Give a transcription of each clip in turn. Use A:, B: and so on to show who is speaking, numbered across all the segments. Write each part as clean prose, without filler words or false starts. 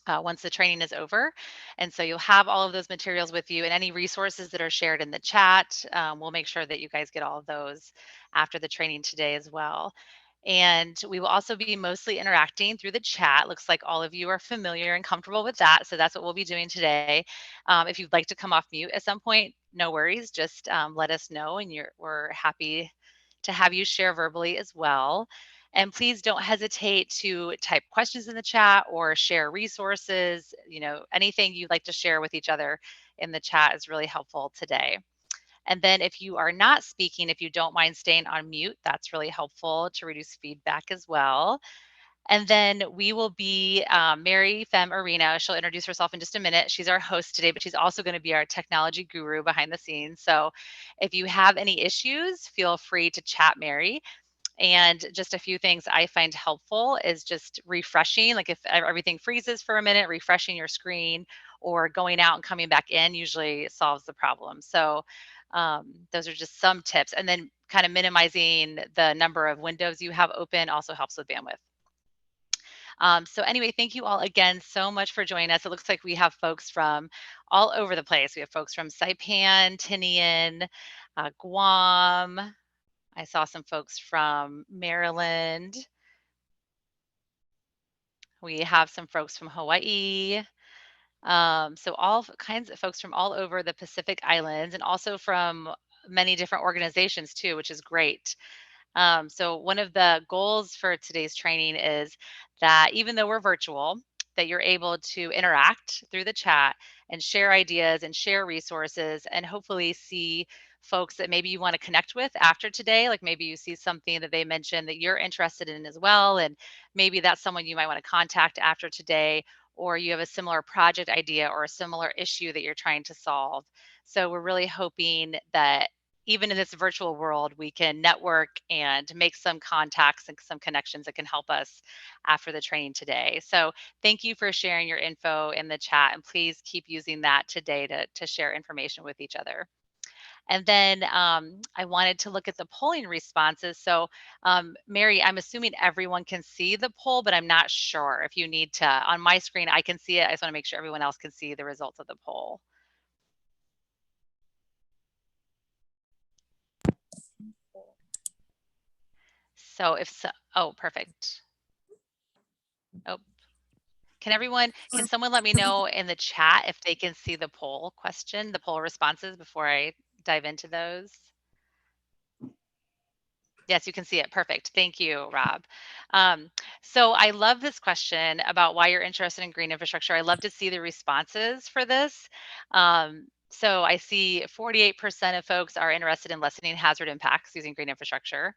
A: once the training is over. And so you'll have all of those materials with you, and any resources that are shared in the chat. We'll make sure that you guys get all of those after the training today as well. And we will also be mostly interacting through the chat. Looks like all of you are familiar and comfortable with that. So that's what we'll be doing today. If you'd like to come off mute at some point, no worries. Just let us know, and we're happy to have you share verbally as well. And please don't hesitate to type questions in the chat or share resources. Anything you'd like to share with each other in the chat is really helpful today. And then if you are not speaking, if you don't mind staying on mute, that's really helpful to reduce feedback as well. And then we will be Mary Femme Urena. She'll introduce herself in just a minute. She's our host today, but she's also going to be our technology guru behind the scenes. So if you have any issues, feel free to chat Mary. And just a few things I find helpful is just refreshing. Like if everything freezes for a minute, refreshing your screen or going out and coming back in usually solves the problem. So those are just some tips. And then kind of minimizing the number of windows you have open also helps with bandwidth. So anyway, thank you all again so much for joining us. It looks like we have folks from all over the place. We have folks from Saipan, Tinian, Guam. I saw some folks from Maryland. We have some folks from Hawaii. So all kinds of folks from all over the Pacific Islands, and also from many different organizations too, which is great. So one of the goals for today's training is that even though we're virtual, that you're able to interact through the chat and share ideas and share resources, and hopefully see folks that maybe you want to connect with after today. Like maybe you see something that they mentioned that you're interested in as well, and maybe that's someone you might want to contact after today, or you have a similar project idea or a similar issue that you're trying to solve. So we're really hoping that even in this virtual world, we can network and make some contacts and some connections that can help us after the training today. So thank you for sharing your info in the chat, and please keep using that today to share information with each other. And then I wanted to look at the polling responses. So Mary, I'm assuming everyone can see the poll, but I'm not sure if you need to. On my screen, I can see it. I just want to make sure everyone else can see the results of the poll. So oh, perfect. Oh, can someone let me know in the chat if they can see the poll question, the poll responses before I dive into those? Yes, you can see it. Perfect. Thank you, Rob. So I love this question about why you're interested in green infrastructure. I love to see the responses for this. So I see 48% of folks are interested in lessening hazard impacts using green infrastructure.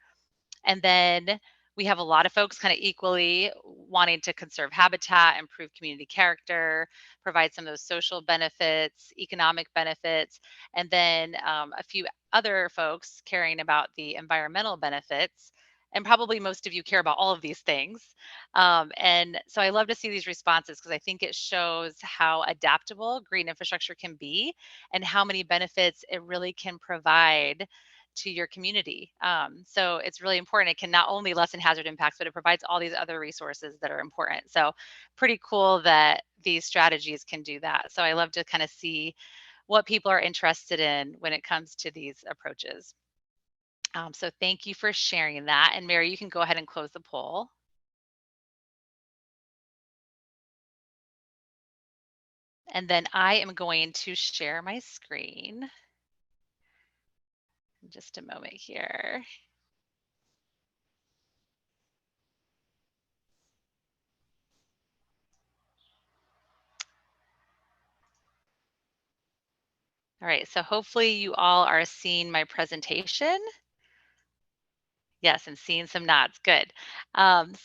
A: And then we have a lot of folks kind of equally wanting to conserve habitat, improve community character, provide some of those social benefits, economic benefits, and then a few other folks caring about the environmental benefits. And probably most of you care about all of these things. And so I love to see these responses because I think it shows how adaptable green infrastructure can be and how many benefits it really can provide to your community. So it's really important. It can not only lessen hazard impacts, but it provides all these other resources that are important. So pretty cool that these strategies can do that. So I love to kind of see what people are interested in when it comes to these approaches. So thank you for sharing that. And Mary, you can go ahead and close the poll. And then I am going to share my screen. Just a moment here. All right, so hopefully you all are seeing my presentation. Yes, and seeing some nods. Good.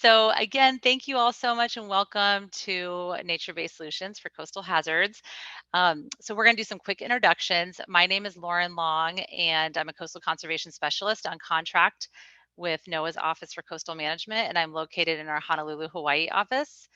A: So again, thank you all so much and welcome to Nature-Based Solutions for Coastal Hazards. So we're going to do some quick introductions. My name is Lauren Long, and I'm a coastal conservation specialist on contract with NOAA's Office for Coastal Management, and I'm located in our Honolulu, Hawaii office.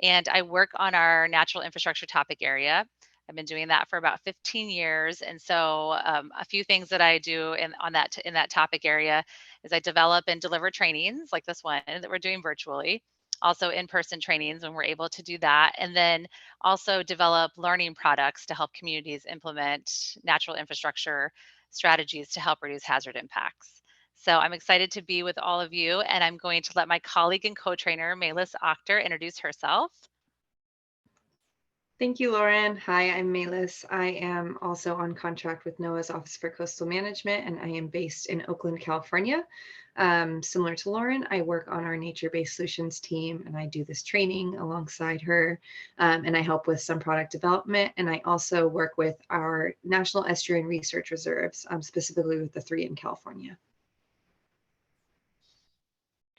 A: And I work on our natural infrastructure topic area. I've been doing that for about 15 years. And so a few things that I do in that topic area is I develop and deliver trainings like this one that we're doing virtually. also in-person trainings when we're able to do that, and then also develop learning products to help communities implement natural infrastructure strategies to help reduce hazard impacts. So I'm excited to be with all of you, and I'm going to let my colleague and co-trainer, Melis Okter, introduce herself.
B: Thank you, Lauren. Hi, I'm Melis. I am also on contract with NOAA's Office for Coastal Management, and I am based in Oakland, California. Similar to Lauren, I work on our nature-based solutions team, and I do this training alongside her, and I help with some product development. And I also work with our National Estuarine Research Reserves, specifically with the 3 in California.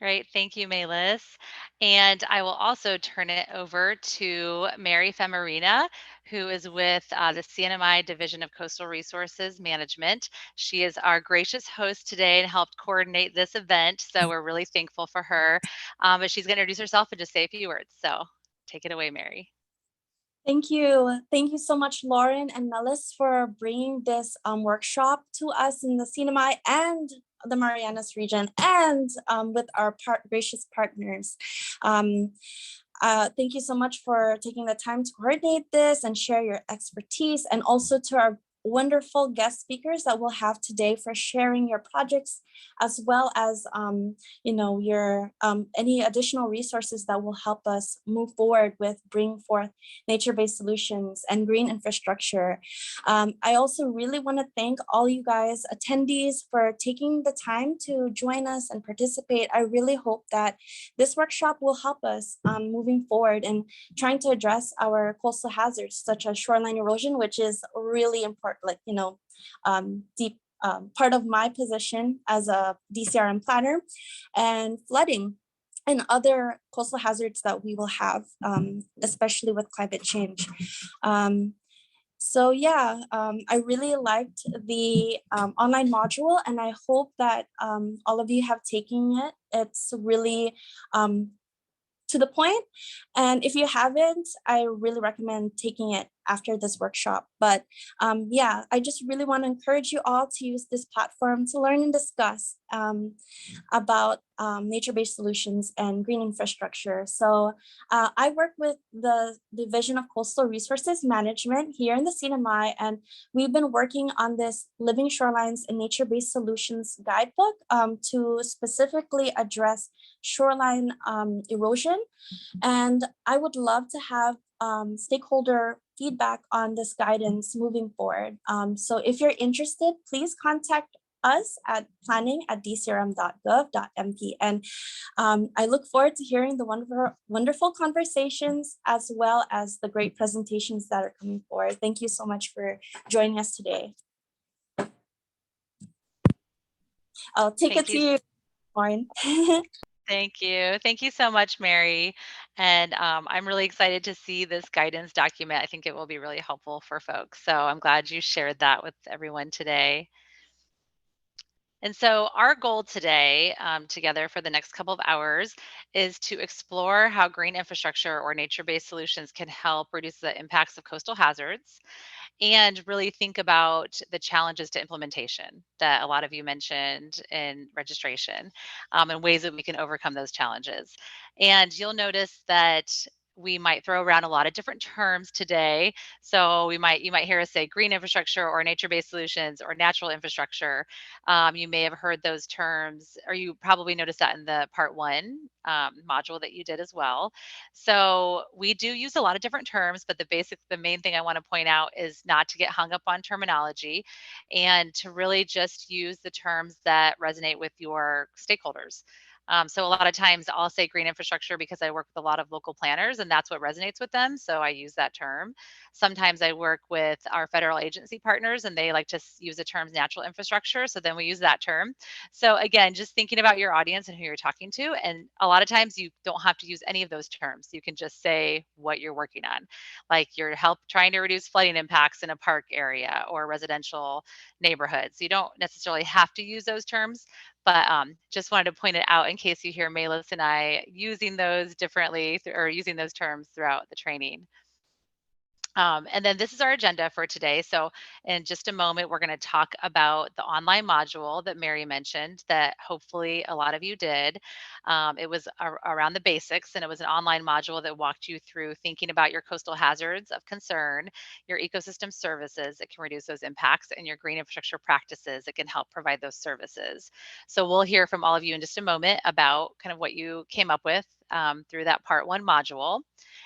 A: Great, thank you, Melis. And I will also turn it over to Mary Femarina, who is with the CNMI Division of Coastal Resources Management. She is our gracious host today and helped coordinate this event, so we're really thankful for her. But she's going to introduce herself and just say a few words. So take it away, Mary.
C: Thank you. Thank you so much, Lauren and Melis, for bringing this workshop to us in the CNMI and the Marianas region, and with our gracious partners. Thank you so much for taking the time to coordinate this and share your expertise, and also to our wonderful guest speakers that we'll have today for sharing your projects, as well as your any additional resources that will help us move forward with bring forth nature-based solutions and green infrastructure. I also really want to thank all you guys attendees for taking the time to join us and participate. I really hope that this workshop will help us moving forward and trying to address our coastal hazards, such as shoreline erosion, which is really important, like, deep part of my position as a DCRM planner, and flooding and other coastal hazards that we will have, especially with climate change. So yeah, I really liked the online module, and I hope that all of you have taken it. It's really to the point. And if you haven't, I really recommend taking it after this workshop. But yeah, I just really want to encourage you all to use this platform to learn and discuss about nature-based solutions and green infrastructure. So I work with the Division of Coastal Resources Management here in the CNMI, and we've been working on this Living Shorelines and Nature-Based Solutions guidebook to specifically address shoreline erosion. And I would love to have stakeholder feedback on this guidance moving forward. So if you're interested, please contact us at planning@dcrm.gov.mp. And I look forward to hearing the wonderful conversations, as well as the great presentations that are coming forward. Thank you so much for joining us today. I'll take it to you, Lauren.
A: Thank you. Thank you so much, Mary. And I'm really excited to see this guidance document. I think it will be really helpful for folks. So I'm glad you shared that with everyone today. And so our goal today together for the next couple of hours is to explore how green infrastructure or nature-based solutions can help reduce the impacts of coastal hazards, and really think about the challenges to implementation that a lot of you mentioned in registration, and ways that we can overcome those challenges. And you'll notice that we might throw around a lot of different terms today. So you might hear us say green infrastructure or nature-based solutions or natural infrastructure. You may have heard those terms, or you probably noticed that in the part 1 module that you did as well. So we do use a lot of different terms, but the main thing I want to point out is not to get hung up on terminology, and to really just use the terms that resonate with your stakeholders. So a lot of times I'll say green infrastructure because I work with a lot of local planners and that's what resonates with them. So I use that term. Sometimes I work with our federal agency partners and they like to use the terms natural infrastructure. So then we use that term. So again, just thinking about your audience and who you're talking to. And a lot of times you don't have to use any of those terms. You can just say what you're working on, like you're trying to reduce flooding impacts in a park area or residential neighborhoods. You don't necessarily have to use those terms, but just wanted to point it out in case you hear Melis and I using those differently or using those terms throughout the training. And then this is our agenda for today. So in just a moment, we're going to talk about the online module that Mary mentioned that hopefully a lot of you did. It was around the basics, and it was an online module that walked you through thinking about your coastal hazards of concern, your ecosystem services that can reduce those impacts, and your green infrastructure practices that can help provide those services. So we'll hear from all of you in just a moment about kind of what you came up with through that part 1 module.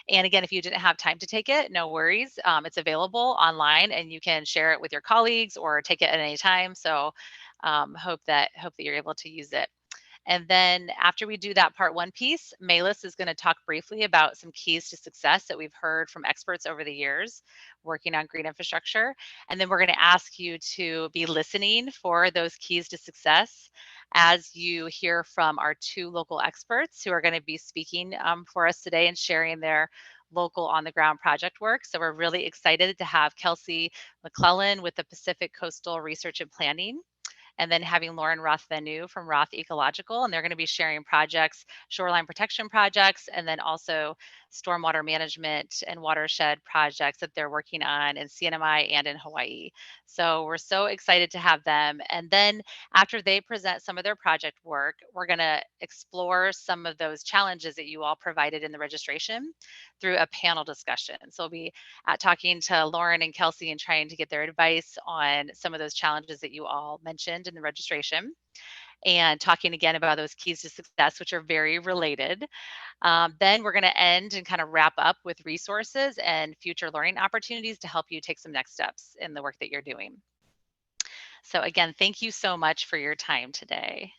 A: And again, if you didn't have time to take it, no worries. It's available online and you can share it with your colleagues or take it at any time. So hope that you're able to use it. And then after we do that part 1 piece, Melis is going to talk briefly about some keys to success that we've heard from experts over the years working on green infrastructure. And then we're going to ask you to be listening for those keys to success as you hear from our 2 local experts who are going to be speaking for us today and sharing their local on the ground project work. So we're really excited to have Kelsey McClellan with the Pacific Coastal Research and Planning, and then having Roth Venu from Roth Ecological, and they're going to be sharing projects, shoreline protection projects, and then also stormwater management and watershed projects that they're working on in CNMI and in Hawaii. So we're so excited to have them. And then after they present some of their project work, we're going to explore some of those challenges that you all provided in the registration through a panel discussion. So we'll be talking to Lauren and Kelsey and trying to get their advice on some of those challenges that you all mentioned in the registration, and talking again about those keys to success, which are very related. Then we're going to end and kind of wrap up with resources and future learning opportunities to help you take some next steps in the work that you're doing. So again, thank you so much for your time today.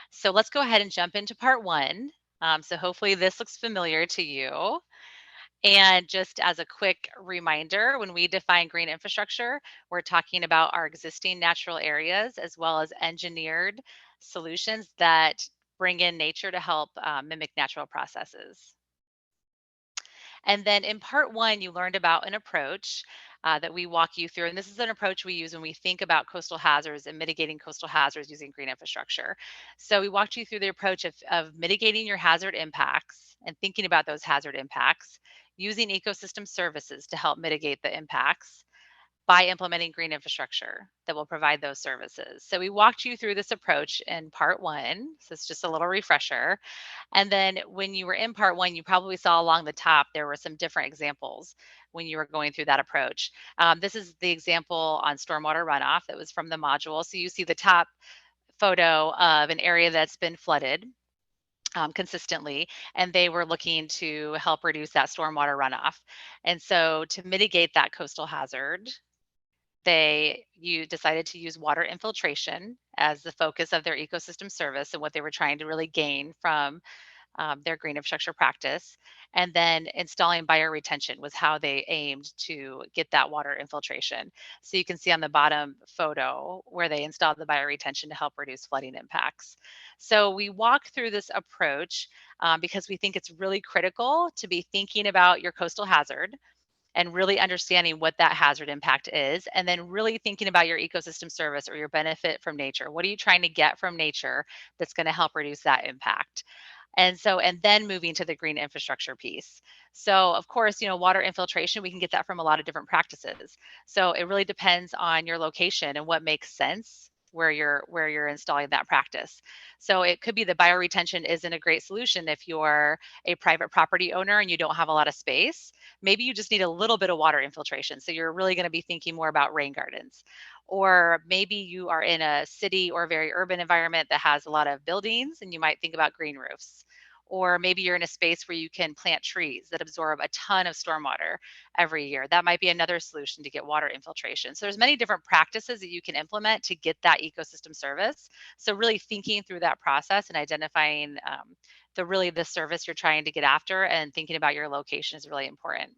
A: So let's go ahead and jump into part 1. So hopefully this looks familiar to you. And just as a quick reminder, when we define green infrastructure, we're talking about our existing natural areas as well as engineered solutions that bring in nature to help mimic natural processes. And then in part 1, you learned about an approach that we walk you through. And this is an approach we use when we think about coastal hazards and mitigating coastal hazards using green infrastructure. So we walked you through the approach of mitigating your hazard impacts and thinking about those hazard impacts, using ecosystem services to help mitigate the impacts by implementing green infrastructure that will provide those services. So we walked you through this approach in part 1. So it's just a little refresher. And then when you were in part 1, you probably saw along the top, there were some different examples when you were going through that approach. This is the example on stormwater runoff that was from the module. So you see the top photo of an area that's been flooded consistently, and they were looking to help reduce that stormwater runoff. And so to mitigate that coastal hazard, you decided to use water infiltration as the focus of their ecosystem service and what they were trying to really gain from their green infrastructure practice. And then installing bioretention was how they aimed to get that water infiltration. So you can see on the bottom photo where they installed the bioretention to help reduce flooding impacts. So we walk through this approach because we think it's really critical to be thinking about your coastal hazard and really understanding what that hazard impact is, and then really thinking about your ecosystem service or your benefit from nature. What are you trying to get from nature that's going to help reduce that impact? And then moving to the green infrastructure piece. So of course, water infiltration, we can get that from a lot of different practices. So it really depends on your location and what makes sense where you're installing that practice. So it could be the bioretention isn't a great solution if you're a private property owner and you don't have a lot of space. Maybe you just need a little bit of water infiltration. So you're really going to be thinking more about rain gardens. Or maybe you are in a city or very urban environment that has a lot of buildings and you might think about green roofs. Or maybe you're in a space where you can plant trees that absorb a ton of stormwater every year. That might be another solution to get water infiltration. So there's many different practices that you can implement to get that ecosystem service. So really thinking through that process and identifying the service you're trying to get after and thinking about your location is really important.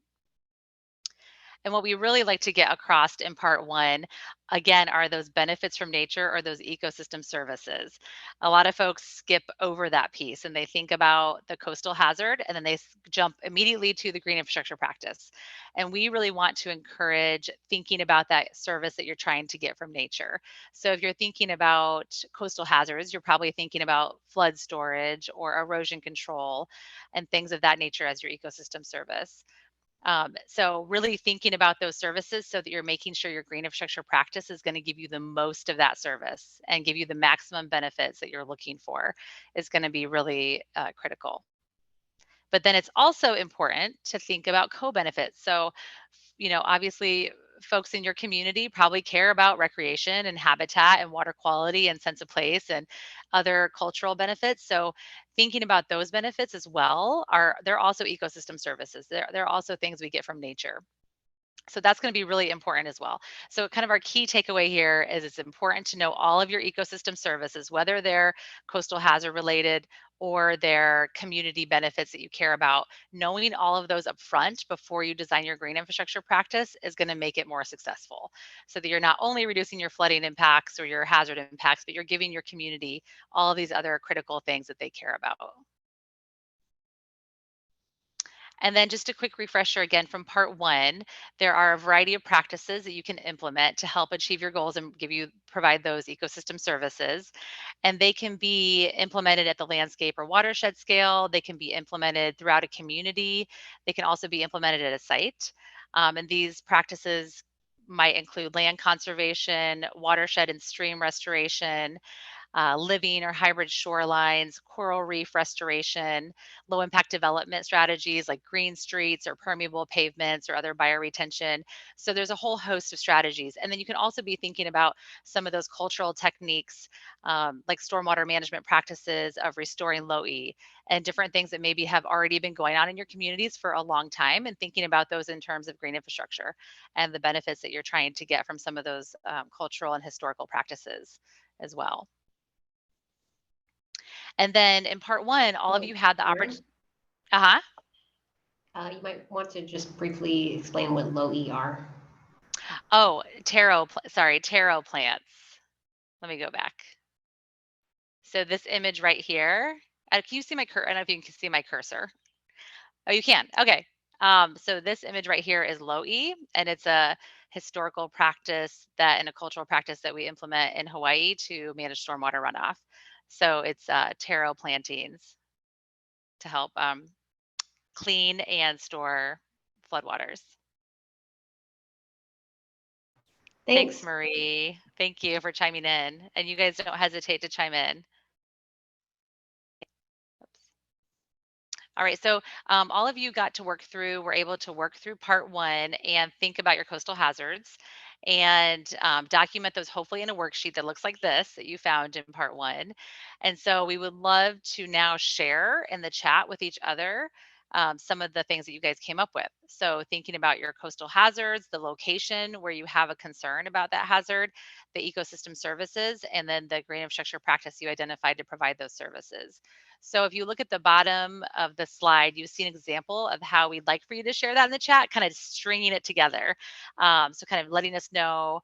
A: And what we really like to get across in part 1, again, are those benefits from nature or those ecosystem services. A lot of folks skip over that piece and they think about the coastal hazard and then they jump immediately to the green infrastructure practice. And we really want to encourage thinking about that service that you're trying to get from nature. So if you're thinking about coastal hazards, you're probably thinking about flood storage or erosion control and things of that nature as your ecosystem service. So really thinking about those services so that you're making sure your green infrastructure practice is going to give you the most of that service and give you the maximum benefits that you're looking for is going to be really critical. But then it's also important to think about co-benefits. So, obviously folks in your community probably care about recreation and habitat and water quality and sense of place and other cultural benefits. So thinking about those benefits as well they're also ecosystem services. They're also things we get from nature. So that's going to be really important as well. So kind of our key takeaway here is it's important to know all of your ecosystem services, whether they're coastal hazard related or they're community benefits that you care about. Knowing all of those up front before you design your green infrastructure practice is going to make it more successful. So that you're not only reducing your flooding impacts or your hazard impacts, but you're giving your community all of these other critical things that they care about. And then just a quick refresher again from part one, there are a variety of practices that you can implement to help achieve your goals and provide those ecosystem services. And they can be implemented at the landscape or watershed scale. They can be implemented throughout a community. They can also be implemented at a site. And these practices might include land conservation, watershed and stream restoration, living or hybrid shorelines, coral reef restoration, low impact development strategies like green streets or permeable pavements or other bioretention. So there's a whole host of strategies. And then you can also be thinking about some of those cultural techniques like stormwater management practices of restoring low E and different things that maybe have already been going on in your communities for a long time and thinking about those in terms of green infrastructure and the benefits that you're trying to get from some of those cultural and historical practices as well. And then in part one, all of you had the opportunity. Uh-huh.
D: You might want to just briefly explain what low E are.
A: Oh, taro plants. Let me go back. So this image right here, can you see my cursor? I don't know if you can see my cursor. Oh, you can. Okay. So this image right here is low E, and it's a historical practice and a cultural practice that we implement in Hawaii to manage stormwater runoff. So it's taro plantings to help clean and store floodwaters. Thanks, Marie. Thank you for chiming in. And you guys don't hesitate to chime in. Oops. All right, so all of you were able to work through part one and think about your coastal hazards and document those hopefully in a worksheet that looks like this that you found in part one. And so we would love to now share in the chat with each other some of the things that you guys came up with. So thinking about your coastal hazards, the location where you have a concern about that hazard, the ecosystem services, and then the green infrastructure practice you identified to provide those services. So if you look at the bottom of the slide, you see an example of how we'd like for you to share that in the chat, kind of stringing it together. So kind of letting us know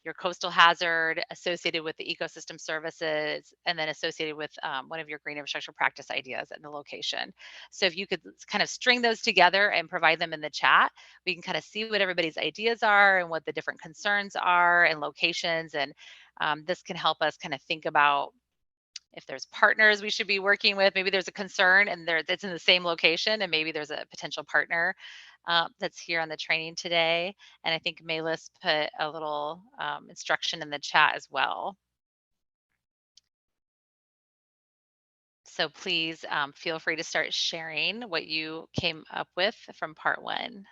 A: your coastal hazard associated with the ecosystem services, and then associated with one of your green infrastructure practice ideas and the location. So if you could kind of string those together and provide them in the chat, we can kind of see what everybody's ideas are and what the different concerns are and locations. And this can help us kind of think about if there's partners we should be working with. Maybe there's a concern and it's in the same location, and maybe there's a potential partner that's here on the training today. And I think Melis put a little instruction in the chat as well. So please feel free to start sharing what you came up with from part one.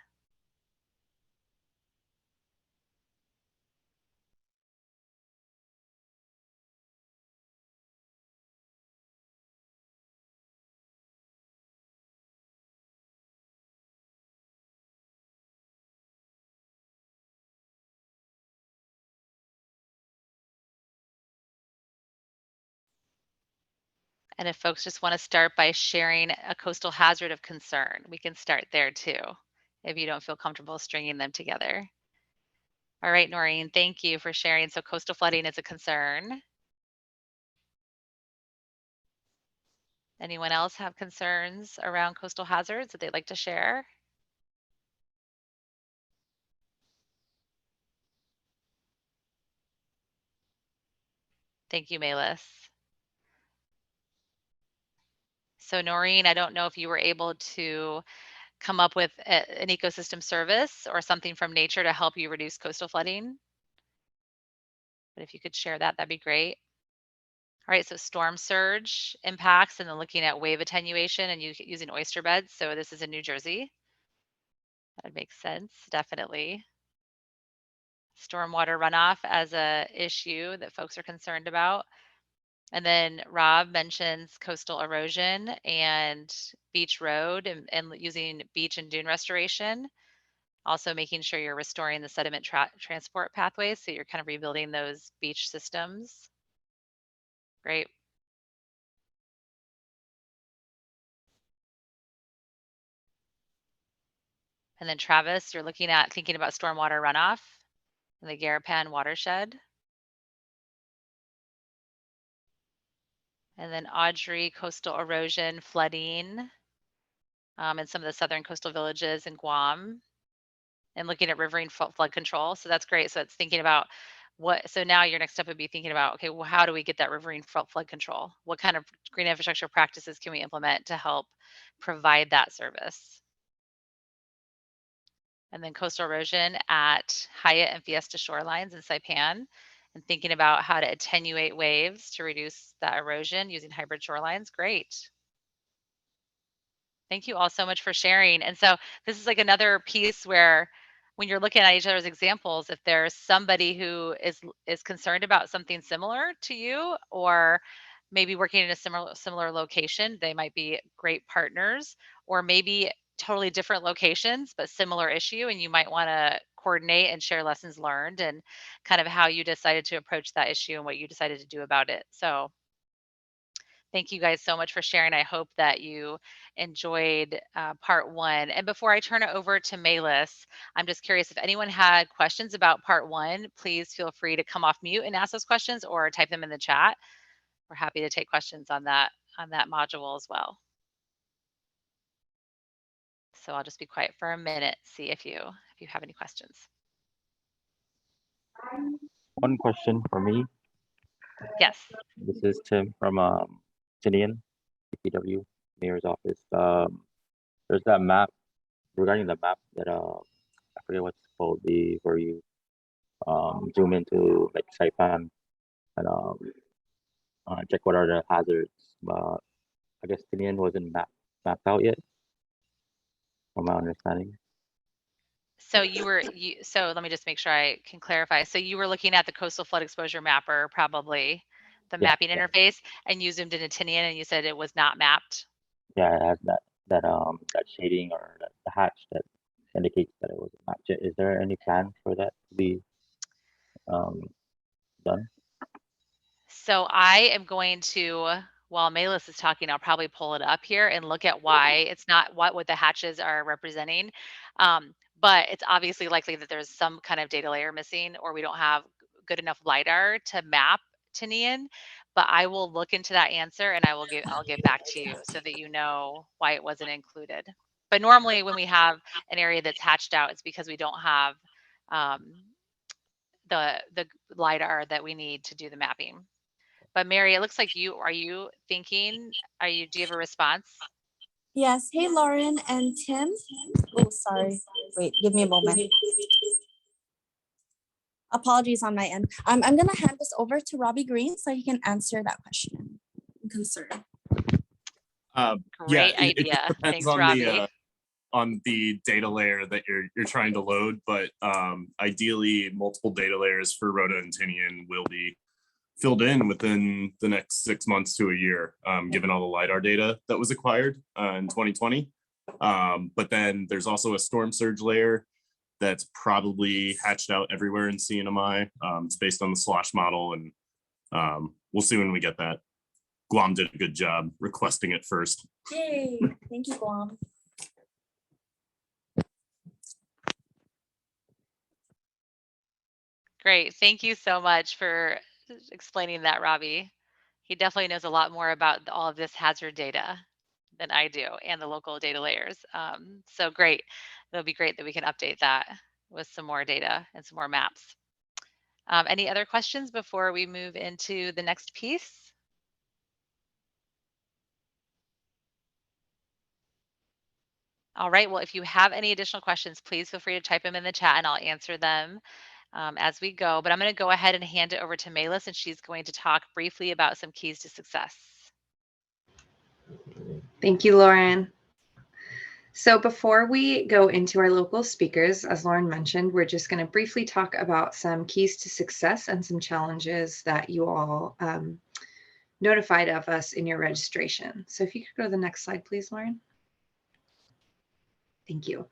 A: And if folks just want to start by sharing a coastal hazard of concern, we can start there too, if you don't feel comfortable stringing them together. All right, Noreen, thank you for sharing. So coastal flooding is a concern. Anyone else have concerns around coastal hazards that they'd like to share? Thank you, Melis. So Noreen, I don't know if you were able to come up with an ecosystem service or something from nature to help you reduce coastal flooding? But if you could share that, that'd be great. All right, so storm surge impacts and then looking at wave attenuation and using oyster beds. So this is in New Jersey. That makes sense, definitely. Stormwater runoff as a issue that folks are concerned about. And then Rob mentions coastal erosion and beach road and using beach and dune restoration. Also making sure you're restoring the sediment transport pathways. So you're kind of rebuilding those beach systems. Great. And then Travis, you're thinking about stormwater runoff in the Garapan watershed. And then Audrey, coastal erosion, flooding, in some of the southern coastal villages in Guam, and looking at riverine flood control. So that's great. So it's thinking about so now your next step would be thinking about, okay, well, how do we get that riverine flood control? What kind of green infrastructure practices can we implement to help provide that service? And then coastal erosion at Hyatt and Fiesta shorelines in Saipan, and thinking about how to attenuate waves to reduce that erosion using hybrid shorelines. Great. Thank you all so much for sharing. And so this is like another piece where when you're looking at each other's examples, if there's somebody who is concerned about something similar to you, or maybe working in a similar location, they might be great partners, or maybe totally different locations, but similar issue. And you might want to coordinate and share lessons learned and kind of how you decided to approach that issue and what you decided to do about it. So thank you guys so much for sharing. I hope that you enjoyed part one. And before I turn it over to Melis, I'm just curious if anyone had questions about part one, please feel free to come off mute and ask those questions or type them in the chat. We're happy to take questions on that module as well. So I'll just be quiet for a minute, see if you have any questions.
E: One question for me.
A: Yes.
E: This is Tim from Tinian, DPW Mayor's Office. There's that map regarding the map that I forget what's called, where you zoom into like Saipan and check what are the hazards. But I guess Tinian wasn't mapped out yet, from my understanding.
A: So so let me just make sure I can clarify. So you were looking at the coastal flood exposure mapper, probably the mapping interface, and you zoomed into Tinian and you said it was not mapped.
E: Yeah, it has that shading or the hatch that indicates that it was mapped. Is there any plan for that to be done?
A: So I am going to, while Melis is talking, I'll probably pull it up here and look at why it's not what the hatches are representing. But it's obviously likely that there's some kind of data layer missing, or we don't have good enough LiDAR to map Tinian. But I will look into that answer and I'll get back to you so that you know why it wasn't included. But normally when we have an area that's hatched out, it's because we don't have the LiDAR that we need to do the mapping. But Mary, it looks like do you have a response?
C: Yes. Hey, Lauren and Tim. Oh, sorry. Wait, give me a moment. Apologies on my end. I'm going to hand this over to Robbie Green so he can answer that question and concern.
A: Great idea.
F: It depends
A: Thanks, Robbie.
F: On the data layer that you're trying to load, but ideally multiple data layers for Rhoda and Tinian will be filled in within the next 6 months to a year, given all the LiDAR data that was acquired in 2020. But then there's also a storm surge layer that's probably hatched out everywhere in CNMI. It's based on the slosh model, and we'll see when we get that. Guam did a good job requesting it first.
C: Yay, thank you, Guam.
A: Great. Thank you so much for explaining that, Robbie. He definitely knows a lot more about all of this hazard data than I do and the local data layers. So great. It'll be great that we can update that with some more data and some more maps. Any other questions before we move into the next piece? All right, well, if you have any additional questions, please feel free to type them in the chat and I'll answer them as we go. But I'm going to go ahead and hand it over to Melis, and she's going to talk briefly about some keys to success.
B: Thank you, Lauren. So before we go into our local speakers, as Lauren mentioned, we're just going to briefly talk about some keys to success and some challenges that you all notified of us in your registration. So if you could go to the next slide, please, Lauren. Thank you.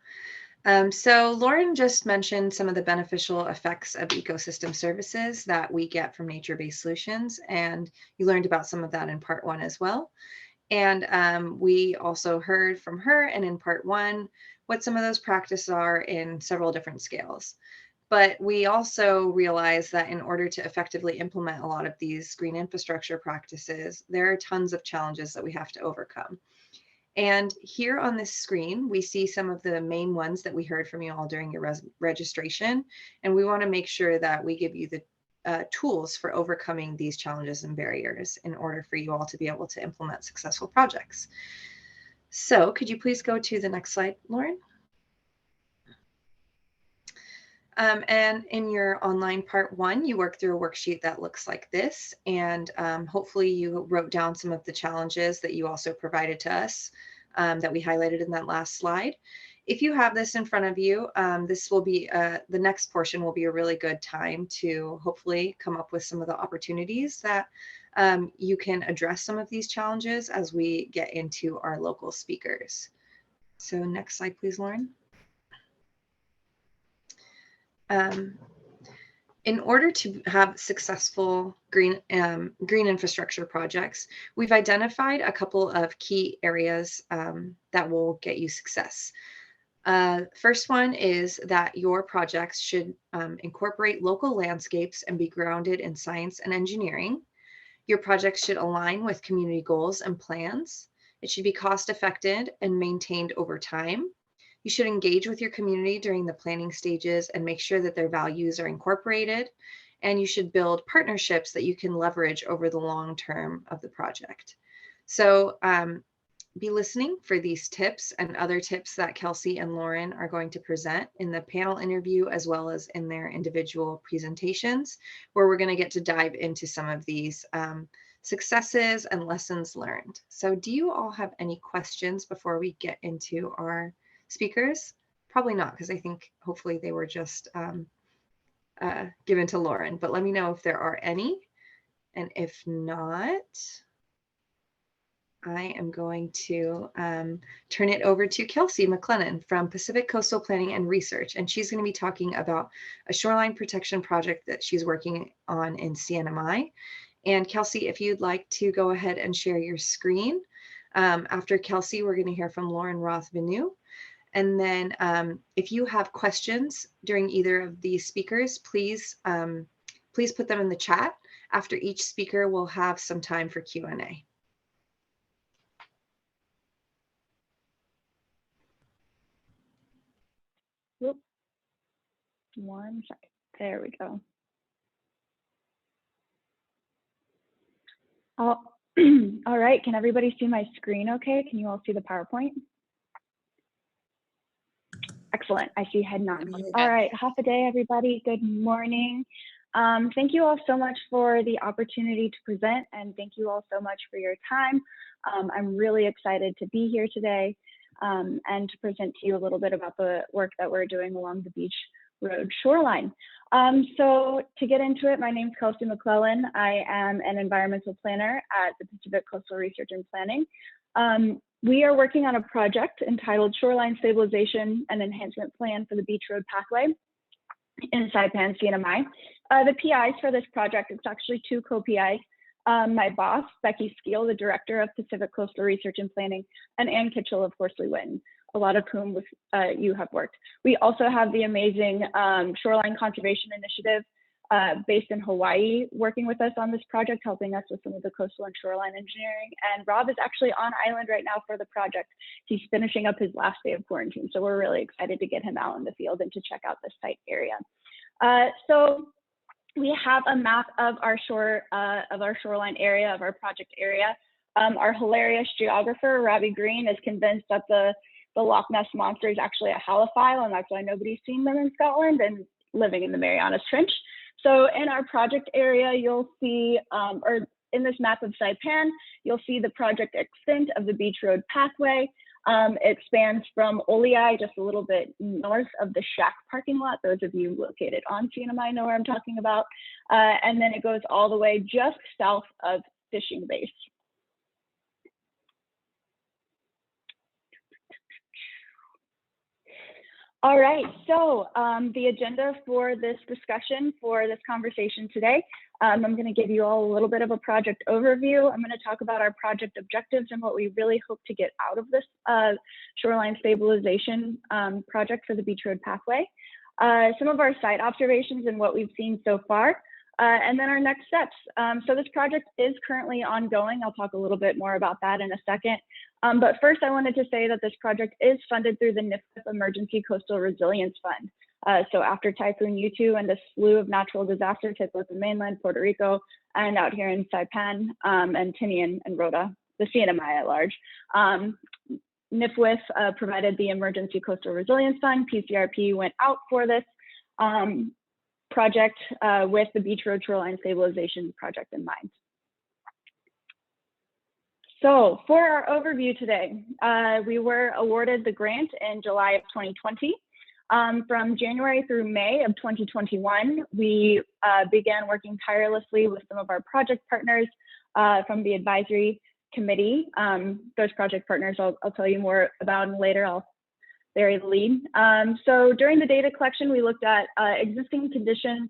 B: So Lauren just mentioned some of the beneficial effects of ecosystem services that we get from nature-based solutions, and you learned about some of that in part 1 as well. And we also heard from her and in part 1 what some of those practices are in several different scales. But we also realize that in order to effectively implement a lot of these green infrastructure practices, there are tons of challenges that we have to overcome. And here on this screen, we see some of the main ones that we heard from you all during your registration. And we want to make sure that we give you the tools for overcoming these challenges and barriers in order for you all to be able to implement successful projects. So could you please go to the next slide, Lauren? And in your online part 1, you work through a worksheet that looks like this. And hopefully you wrote down some of the challenges that you also provided to us that we highlighted in that last slide. If you have this in front of you, this will be, the next portion will be a really good time to hopefully come up with some of the opportunities that you can address some of these challenges as we get into our local speakers. So next slide, please, Lauren. In order to have successful green infrastructure projects, we've identified a couple of key areas that will get you success. First one is that your projects should incorporate local landscapes and be grounded in science and engineering. Your projects should align with community goals and plans. It should be cost effective and maintained over time. You should engage with your community during the planning stages and make sure that their values are incorporated. And you should build partnerships that you can leverage over the long term of the project. So be listening for these tips and other tips that Kelsey and Lauren are going to present in the panel interview, as well as in their individual presentations, where we're going to get to dive into some of these successes and lessons learned. So do you all have any questions before we get into our speakers? Probably not, because I think hopefully they were just given to Lauren, but let me know if there are any. And if not, I am going to turn it over to Kelsey McClellan from Pacific Coastal Planning and Research, and she's going to be talking about a shoreline protection project that she's working on in CNMI. And Kelsey, if you'd like to go ahead and share your screen. After Kelsey, we're going to hear from Lauren Roth Venu. And then if you have questions during either of these speakers, please put them in the chat. After each speaker, we'll have some time for Q&A.
G: Whoop. 1 second. There we go. Oh, all right. Can everybody see my screen okay? Can you all see the PowerPoint? Excellent. I see head nods. All right. Half a day, everybody. Good morning. Thank you all so much for the opportunity to present, and thank you all so much for your time. I'm really excited to be here today and to present to you a little bit about the work that we're doing along the beach road shoreline. So to get into it, my name is Kelsey McClellan. I am an environmental planner at the Pacific Coastal Research and Planning. We are working on a project entitled Shoreline Stabilization and Enhancement Plan for the Beach Road Pathway in Saipan, CNMI. The PIs for this project, it's actually 2 co-PIs. My boss, Becky Skeel, the director of Pacific Coastal Research and Planning, and Ann Kitchell of Horsley Witten, a lot of whom you have worked. We also have the amazing Shoreline Conservation Initiative based in Hawaii, working with us on this project, helping us with some of the coastal and shoreline engineering. And Rob is actually on island right now for the project. He's finishing up his last day of quarantine. So we're really excited to get him out in the field and to check out this site area. So we have a map of our shoreline area, of our project area. Our hilarious geographer, Robbie Green, is convinced that the the Loch Ness Monster is actually a halophile, and that's why nobody's seen them in Scotland and living in the Marianas Trench. So in our project area, you'll see, or in this map of Saipan, you'll see the project extent of the Beach Road pathway. It spans from Olei, just a little bit north of the Shack parking lot. Those of you located on CNMI know where I'm talking about. And then it goes all the way just south of Fishing Base. All right, so the agenda for this discussion, for this conversation today, I'm going to give you all a little bit of a project overview. I'm going to talk about our project objectives and what we really hope to get out of this shoreline stabilization project for the Beach Road pathway, some of our site observations and what we've seen so far, and then our next steps. So this project is currently ongoing. I'll talk a little bit more about that in a second. But first, I wanted to say that this project is funded through the NIFF Emergency Coastal Resilience Fund. So after Typhoon Yutu and a slew of natural disasters hit both the mainland, Puerto Rico, and out here in Saipan and Tinian and Rota, the CNMI at large, NIFWIF provided the Emergency Coastal Resilience Fund. PCRP went out for this project with the Beach Road Shoreline Stabilization Project in mind. So for our overview today, we were awarded the grant in July of 2020. From January through May of 2021, we began working tirelessly with some of our project partners from the advisory committee. Those project partners I'll tell you more about later. I'll bury the lead. So during the data collection, we looked at existing conditions.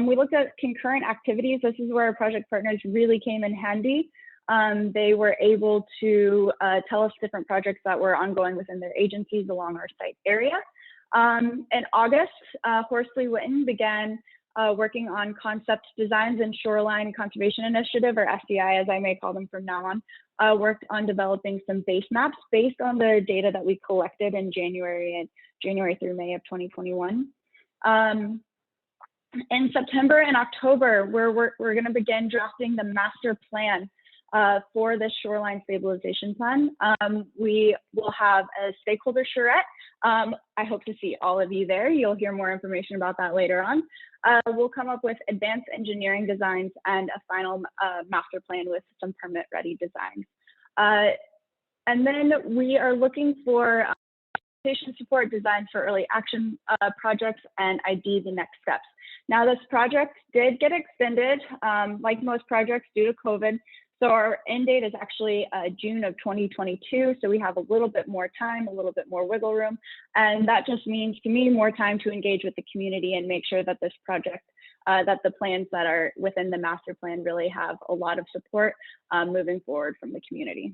G: We looked at concurrent activities. This is where our project partners really came in handy. They were able to tell us different projects that were ongoing within their agencies along our site area. In August, Horsley Witten began working on concept designs and Shoreline Conservation Initiative, or SCI as I may call them from now on, worked on developing some base maps based on the data that we collected in January through May of 2021. In September and October, we're going to begin drafting the master plan for this shoreline stabilization plan. We will have a stakeholder charrette. I hope to see all of you there. You'll hear more information about that later on. We'll come up with advanced engineering designs and a final master plan with some permit ready designs. And then we are looking for patient support designs for early action projects and ID the next steps. Now this project did get extended, like most projects due to COVID. So our end date is actually June of 2022. So we have a little bit more time, a little bit more wiggle room. And that just means to me more time to engage with the community and make sure that this project, that the plans that are within the master plan really have a lot of support moving forward from the community.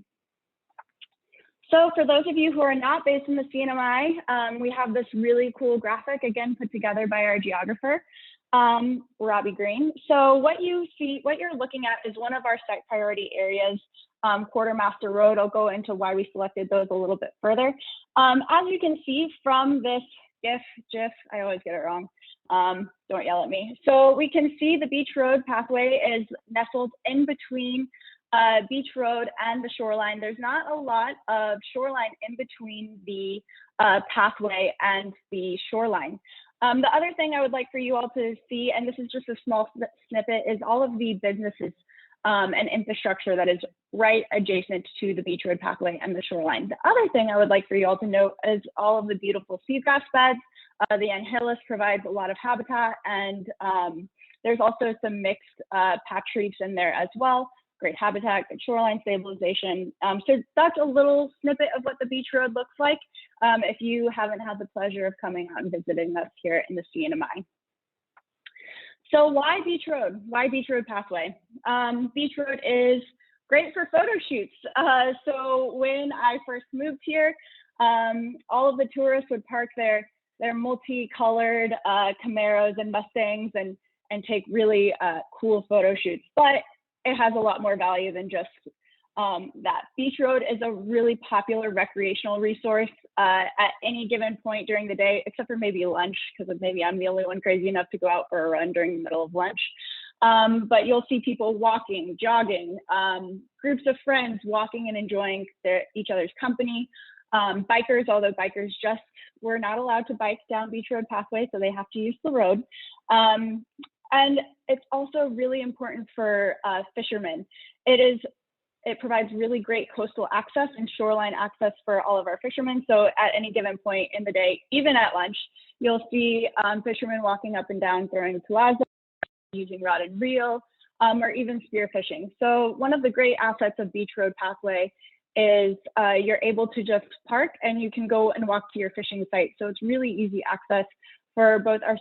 G: So for those of you who are not based in the CNMI, we have this really cool graphic, again, put together by our geographer, Robbie Green. So what you're looking at is one of our site priority areas, Quartermaster Road. I'll go into why we selected those a little bit further. As you can see from this GIF, I always get it wrong. Don't yell at me. So we can see the Beach Road pathway is nestled in between Beach Road and the shoreline. There's not a lot of shoreline in between the pathway and the shoreline. The other thing I would like for you all to see, and this is just a small snippet, is all of the businesses and infrastructure that is right adjacent to the Beach Road pathway and the shoreline. The other thing I would like for you all to note is all of the beautiful seagrass beds. The Anhillis provides a lot of habitat, and there's also some mixed patch reefs in there as well. Great habitat, good shoreline stabilization. So that's a little snippet of what the Beach Road looks like if you haven't had the pleasure of coming out and visiting us here in the CNMI. So why Beach Road? Why Beach Road pathway? Beach Road is great for photo shoots. So when I first moved here, all of the tourists would park their multicolored Camaros and Mustangs and take really cool photo shoots. But it has a lot more value than just that. Beach Road is a really popular recreational resource at any given point during the day, except for maybe lunch, because maybe I'm the only one crazy enough to go out for a run during the middle of lunch. But you'll see people walking, jogging, groups of friends walking and enjoying each other's company. Bikers, although bikers just were not allowed to bike down Beach Road Pathway, so they have to use the road. And it's also really important for fishermen. It provides really great coastal access and shoreline access for all of our fishermen. So at any given point in the day, even at lunch, you'll see fishermen walking up and down throwing palazzo, using rod and reel, or even spear fishing. So one of the great assets of Beach Road Pathway is you're able to just park and you can go and walk to your fishing site. So it's really easy access for both our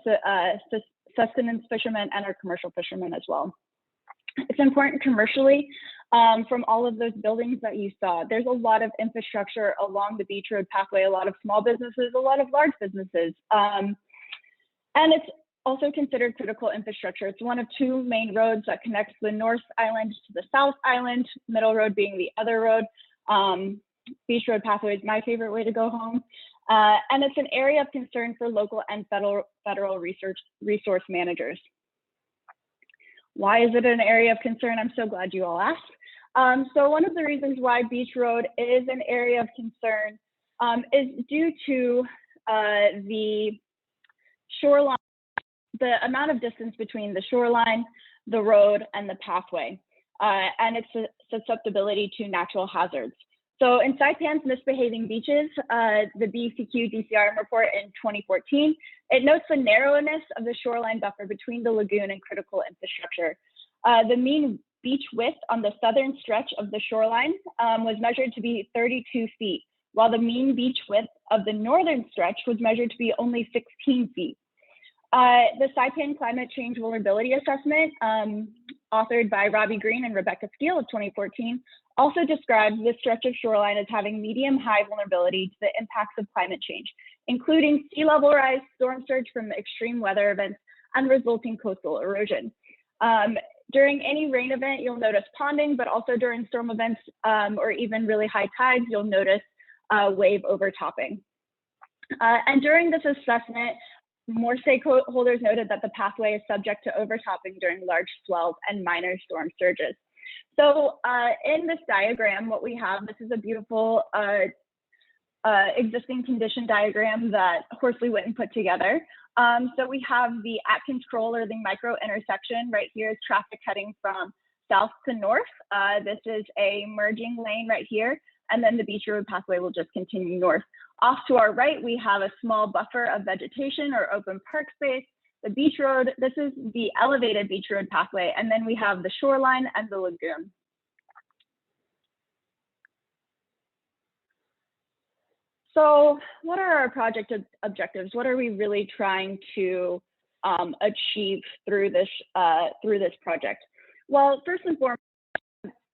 G: sustenance fishermen and our commercial fishermen as well. It's important commercially from all of those buildings that you saw. There's a lot of infrastructure along the Beach Road Pathway, a lot of small businesses, a lot of large businesses. And it's also considered critical infrastructure. It's one of two main roads that connects the North Island to the South Island, Middle Road being the other road. Beach Road Pathway is my favorite way to go home. And it's an area of concern for local and federal resource managers. Why is it an area of concern? I'm so glad you all asked. So one of the reasons why Beach Road is an area of concern is due to the shoreline, the amount of distance between the shoreline, the road, and the pathway, and its susceptibility to natural hazards. So in Saipan's Misbehaving Beaches, the BCQ DCRM report in 2014, it notes the narrowness of the shoreline buffer between the lagoon and critical infrastructure. The mean beach width on the southern stretch of the shoreline was measured to be 32 feet, while the mean beach width of the northern stretch was measured to be only 16 feet. The Saipan Climate Change Vulnerability Assessment, authored by Robbie Green and Rebecca Steele of 2014, also describes this stretch of shoreline as having medium-high vulnerability to the impacts of climate change, including sea level rise, storm surge from extreme weather events, and resulting coastal erosion. During any rain event, you'll notice ponding, but also during storm events or even really high tides, you'll notice wave overtopping. And during this assessment, more stakeholders noted that the pathway is subject to overtopping during large swells and minor storm surges. So in this diagram, what we have, this is a beautiful existing condition diagram that Horsley Witten put together. So we have the Atkins-Kroll or the micro intersection right here is traffic heading from south to north. This is a merging lane right here, and then the Beach Road Pathway will just continue north. Off to our right, we have a small buffer of vegetation or open park space. The beach road, this is the elevated Beach Road Pathway, and then we have the shoreline and the lagoon. So what are our project objectives? What are we really trying to achieve through this project? Well, first and foremost,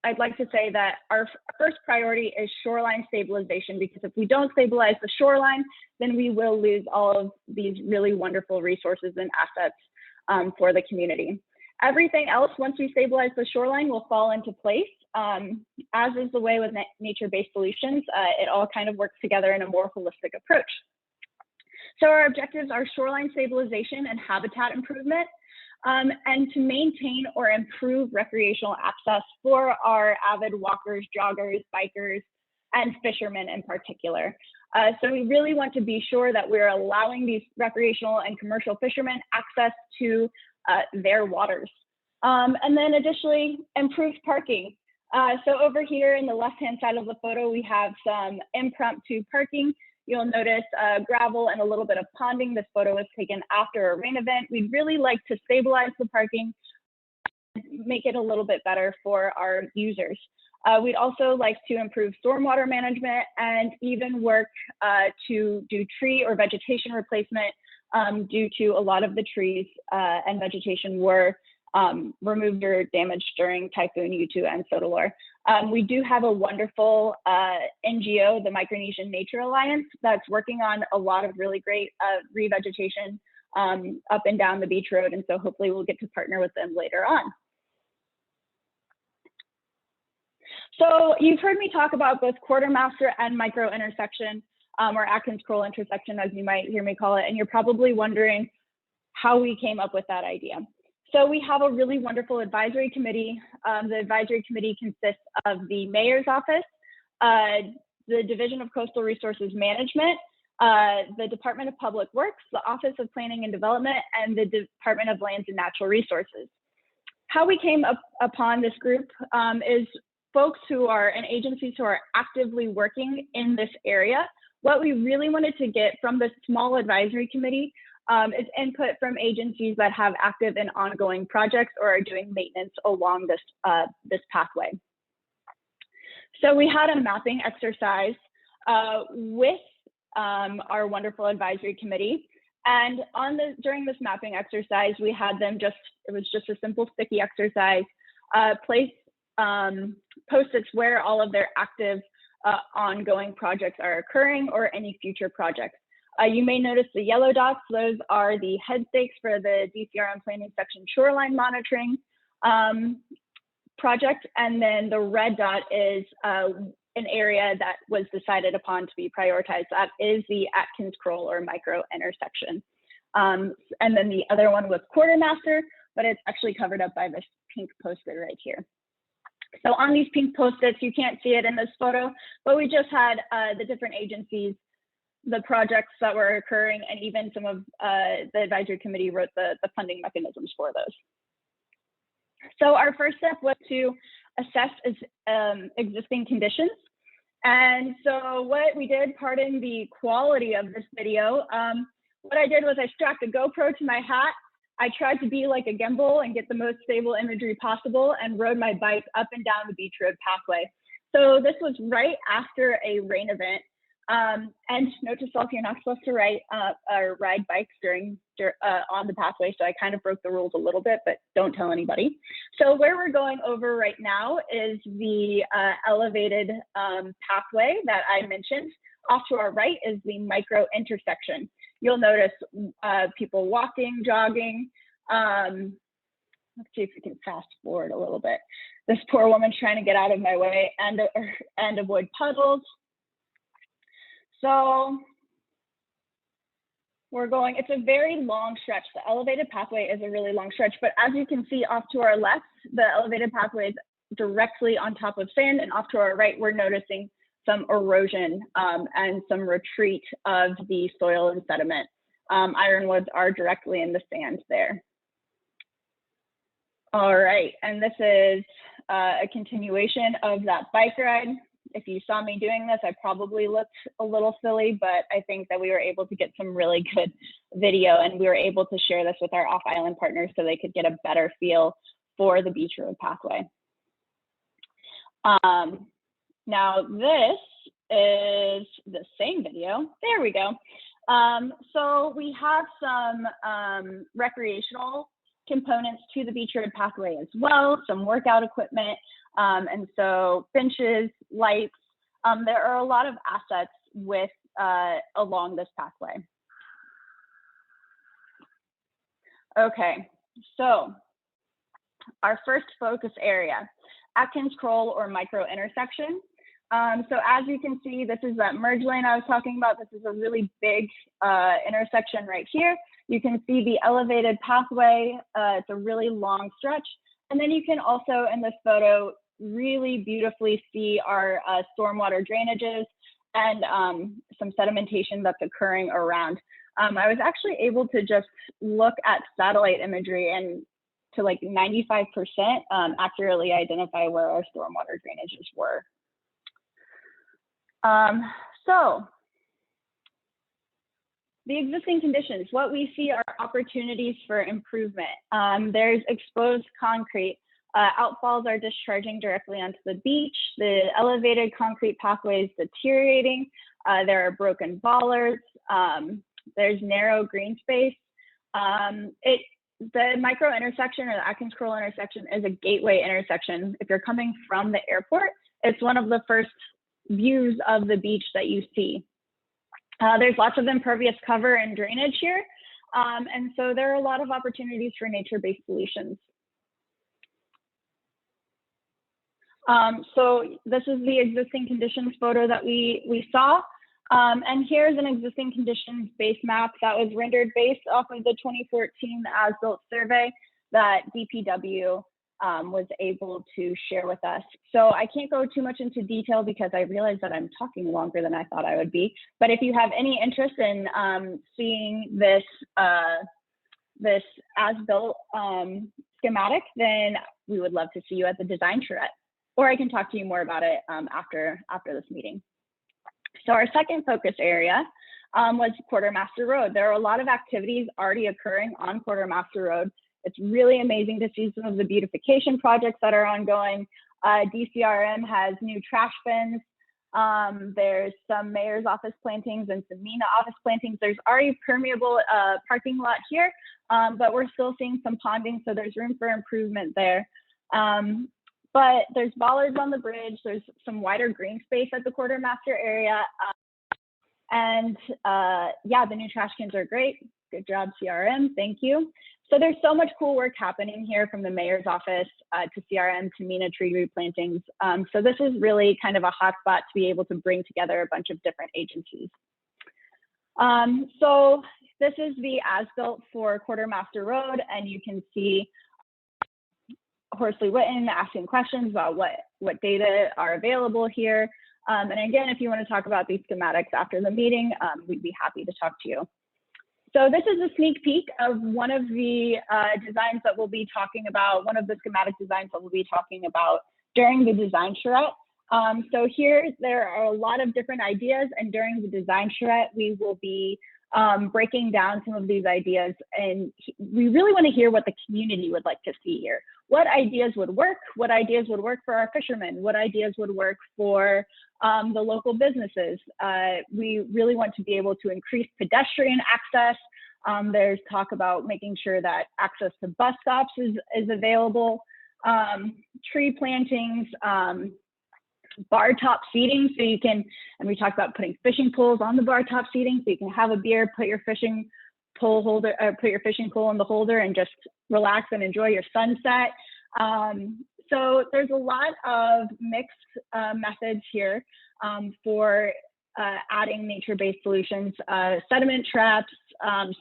G: I'd like to say that our first priority is shoreline stabilization, because if we don't stabilize the shoreline, then we will lose all of these really wonderful resources and assets for the community. Everything else, once we stabilize the shoreline, will fall into place. As is the way with nature-based solutions, it all kind of works together in a more holistic approach. So our objectives are shoreline stabilization and habitat improvement, and to maintain or improve recreational access for our avid walkers, joggers, bikers, and fishermen in particular. So we really want to be sure that we're allowing these recreational and commercial fishermen access to their waters. And then additionally, improved parking. So over here in the left-hand side of the photo, we have some impromptu parking. You'll notice gravel and a little bit of ponding. This photo was taken after a rain event. We'd really like to stabilize the parking, make it a little bit better for our users. We'd also like to improve stormwater management and even work to do tree or vegetation replacement due to a lot of the trees and vegetation were removed or damaged during Typhoon U2 and Sodalor. We do have a wonderful NGO, the Micronesian Nature Alliance, that's working on a lot of really great revegetation up and down the beach road. And so hopefully we'll get to partner with them later on. So you've heard me talk about both quartermaster and micro intersection, or Atkins-Kroll intersection, as you might hear me call it. And you're probably wondering how we came up with that idea. So we have a really wonderful advisory committee. The advisory committee consists of the mayor's office, the Division of Coastal Resources Management, the Department of Public Works, the Office of Planning and Development, and the Department of Lands and Natural Resources. How we came upon this group is folks who are and agencies who are actively working in this area. What we really wanted to get from the small advisory committee is input from agencies that have active and ongoing projects or are doing maintenance along this, this pathway. So we had a mapping exercise with our wonderful advisory committee. And during this mapping exercise, we had them it was just a simple sticky exercise, place Post-its where all of their active ongoing projects are occurring or any future projects. You may notice the yellow dots, those are the head stakes for the DCRM planning section shoreline monitoring project. And then the red dot is an area that was decided upon to be prioritized. That is the Atkins-Kroll or micro intersection. And then the other one was quartermaster, but it's actually covered up by this pink post-it right here. So on these pink post-its, you can't see it in this photo, but we just had the different agencies, the projects that were occurring, and even some of the advisory committee wrote the funding mechanisms for those. So our first step was to assess existing conditions. And so what we did, pardon the quality of this video, what I did was I strapped a GoPro to my hat. I tried to be like a gimbal and get the most stable imagery possible and rode my bike up and down the beach road pathway. So this was right after a rain event. And note to self, you're not supposed to ride bikes on the pathway. So I kind of broke the rules a little bit, but don't tell anybody. So where we're going over right now is the elevated pathway that I mentioned. Off to our right is the micro intersection. You'll notice people walking, jogging. Let's see if we can fast forward a little bit. This poor woman's trying to get out of my way and avoid puddles. So we're going, it's a very long stretch. The elevated pathway is a really long stretch, but as you can see off to our left, the elevated pathway is directly on top of sand, and off to our right, we're noticing some erosion and some retreat of the soil and sediment. Ironwoods are directly in the sand there. All right, and this is a continuation of that bike ride. If you saw me doing this, I probably looked a little silly, but I think that we were able to get some really good video, and we were able to share this with our off-island partners so they could get a better feel for the beach road pathway. Now this is the same video. There we go. So we have some recreational components to the beach road pathway as well, some workout equipment, and so benches, lights. There are a lot of assets with along this pathway. Okay, so our first focus area, Atkins-Kroll or micro intersection. So as you can see, this is that merge lane I was talking about. This is a really big intersection right here. You can see the elevated pathway. It's a really long stretch. And then you can also in this photo really beautifully see our stormwater drainages and some sedimentation that's occurring around. I was actually able to just look at satellite imagery and to like 95% accurately identify where our stormwater drainages were. So the existing conditions, what we see are opportunities for improvement. There's exposed concrete. Outfalls are discharging directly onto the beach. The elevated concrete pathway is deteriorating. There are broken bollards. There's narrow green space. The micro intersection or the Atkins-Kroll intersection is a gateway intersection. If you're coming from the airport, it's one of the first views of the beach that you see. There's lots of impervious cover and drainage here. And so there are a lot of opportunities for nature-based solutions. So this is the existing conditions photo that we saw. And here's an existing conditions base map that was rendered based off of the 2014 as-built survey that DPW was able to share with us. So I can't go too much into detail because I realize that I'm talking longer than I thought I would be. But if you have any interest in seeing this this as-built schematic, then we would love to see you at the design charrette, or I can talk to you more about it after this meeting. So our second focus area was Quartermaster Road. There are a lot of activities already occurring on Quartermaster Road. It's really amazing to see some of the beautification projects that are ongoing. DCRM has new trash bins. There's some mayor's office plantings and some MENA office plantings. There's already permeable parking lot here, but we're still seeing some ponding, so there's room for improvement there. But there's bollards on the bridge. There's some wider green space at the Quartermaster area. And yeah, the new trash cans are great. Good job, CRM, thank you. So there's so much cool work happening here, from the mayor's office to CRM to MENA tree replantings. So this is really kind of a hotspot to be able to bring together a bunch of different agencies. So this is the as-built for Quartermaster Road, and you can see Horsley Witten asking questions about what data are available here. And again, if you want to talk about these schematics after the meeting, we'd be happy to talk to you. So this is a sneak peek of one of the designs that we'll be talking about, one of the schematic designs that we'll be talking about during the design charrette. So here, there are a lot of different ideas, and during the design charrette, we will be breaking down some of these ideas, and we really want to hear what the community would like to see here. What ideas would work? What ideas would work for our fishermen? What ideas would work for the local businesses? We really want to be able to increase pedestrian access. There's talk about making sure that access to bus stops is available, tree plantings, bar top seating, so you can, and we talked about putting fishing poles on the bar top seating, so you can have a beer, put your fishing pole holder, put your fishing pole in the holder, and just relax and enjoy your sunset. So there's a lot of mixed methods here for adding nature-based solutions, sediment traps,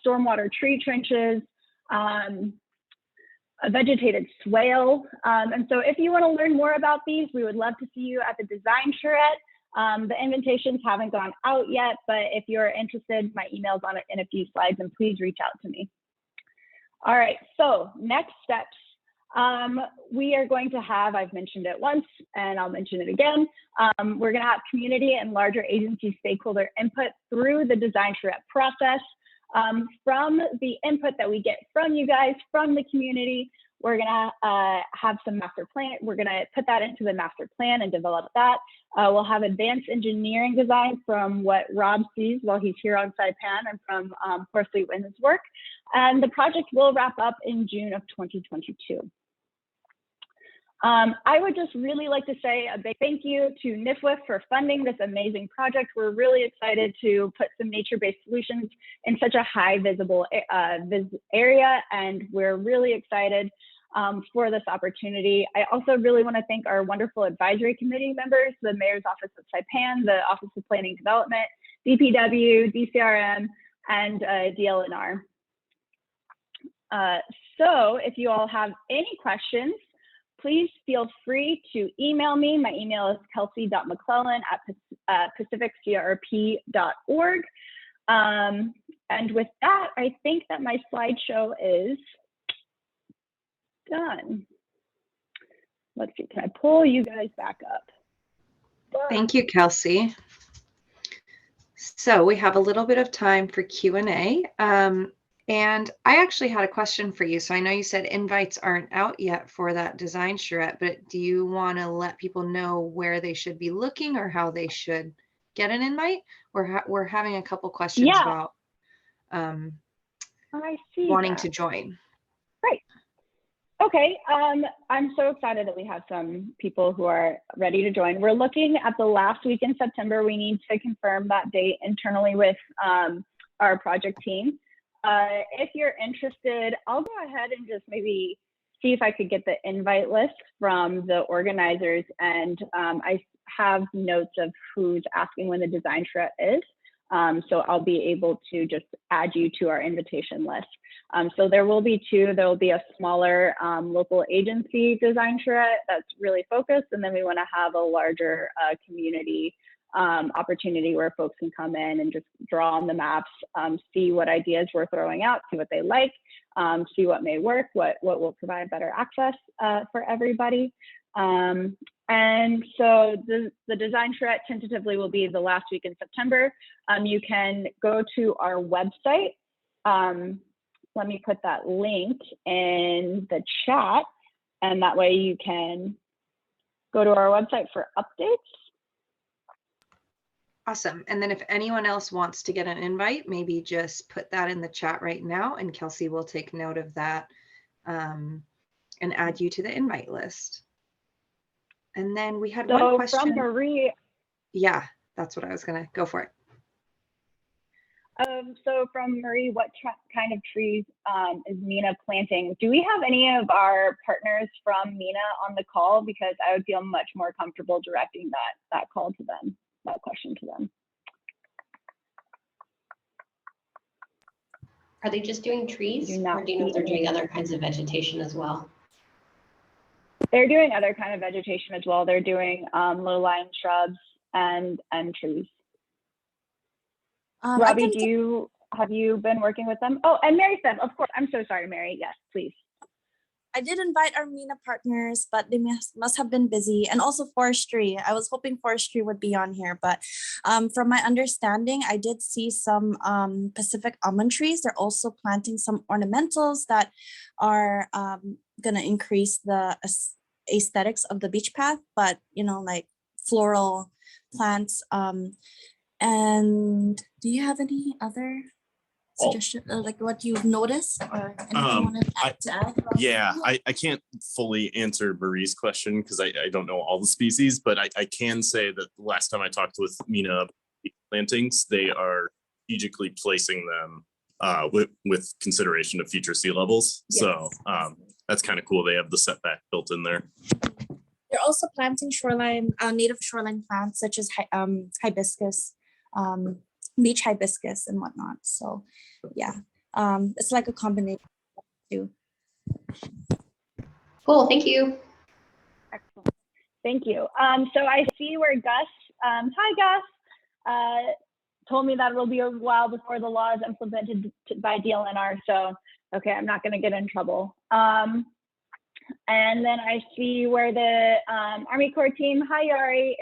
G: stormwater tree trenches, a vegetated swale. And so if you want to learn more about these, we would love to see you at the design charrette. The invitations haven't gone out yet, but if you're interested, my email's on it in a few slides, and please reach out to me. All right, so next steps. We are going to have, I've mentioned it once and I'll mention it again, we're going to have community and larger agency stakeholder input through the design charrette process. From the input that we get from you guys, from the community, we're gonna have some master plan. We're gonna put that into the master plan and develop that. We'll have advanced engineering design from what Rob sees while he's here on Saipan, and from Horsley Witten's work. And the project will wrap up in June of 2022. I would just really like to say a big thank you to NIFWF for funding this amazing project. We're really excited to put some nature-based solutions in such a high visible area, and we're really excited for this opportunity. I also really want to thank our wonderful advisory committee members, the Mayor's Office of Saipan, the Office of Planning Development, DPW, DCRM, and DLNR. So if you all have any questions, please feel free to email me. My email is kelsey.mcclellan@pacificcrp.org. And with that, I think that my slideshow is done. Let's see, can I pull you guys back up?
B: Thank you, Kelsey. So we have a little bit of time for Q&A. And I actually had a question for you. So I know you said invites aren't out yet for that design charrette, but do you want to let people know where they should be looking or how they should get an invite? We're having a couple questions about wanting to join.
G: Great. Okay, I'm so excited that we have some people who are ready to join. We're looking at the last week in September. We need to confirm that date internally with our project team. If you're interested, I'll go ahead and just maybe see if I could get the invite list from the organizers, and I have notes of who's asking when the design charrette is. So I'll be able to just add you to our invitation list. So there will be two. There will be a smaller local agency design charrette that's really focused, and then we want to have a larger community opportunity where folks can come in and just draw on the maps, see what ideas we're throwing out, see what they like, see what may work, what will provide better access for everybody. And so the design charrette tentatively will be the last week in September. You can go to our website. Let me put that link in the chat, and that way you can go to our website for updates.
B: Awesome. And then if anyone else wants to get an invite, maybe just put that in the chat right now, and Kelsey will take note of that and add you to the invite list. And then we had one question
G: from Marie.
B: Yeah, that's what I was gonna go for it.
G: So from Marie, what kind of trees is MENA planting? Do we have any of our partners from MENA on the call? Because I would feel much more comfortable directing that call to them, that question to them.
D: Are they just doing trees, or do you know if they're doing other kinds of vegetation as well?
G: They're doing other kind of vegetation as well. They're doing low-lying shrubs and trees. Robbie, have you been working with them? Oh, and Mary said, of course. I'm so sorry, Mary. Yes, please.
C: I did invite our MENA partners, but they must have been busy. And also forestry. I was hoping forestry would be on here, but from my understanding, I did see some Pacific almond trees. They're also planting some ornamentals that are gonna increase the aesthetics of the beach path, but like floral plants. And do you have any other suggestion, like what you've noticed or anything you want to add?
F: Yeah, I can't fully answer Marie's question because I don't know all the species, but I can say that the last time I talked with MENA plantings, they are strategically placing them with consideration of future sea levels. Yes. So that's kind of cool. They have the setback built in there.
C: They're also planting shoreline, native shoreline plants such as hibiscus, beach hibiscus and whatnot. So yeah, it's like a combination too.
D: Cool, thank you.
G: Excellent, thank you. So I see where Gus, hi Gus, told me that it'll be a while before the law is implemented by DLNR. So okay, I'm not going to get in trouble. And then I see where the Army Corps team, hi Yari,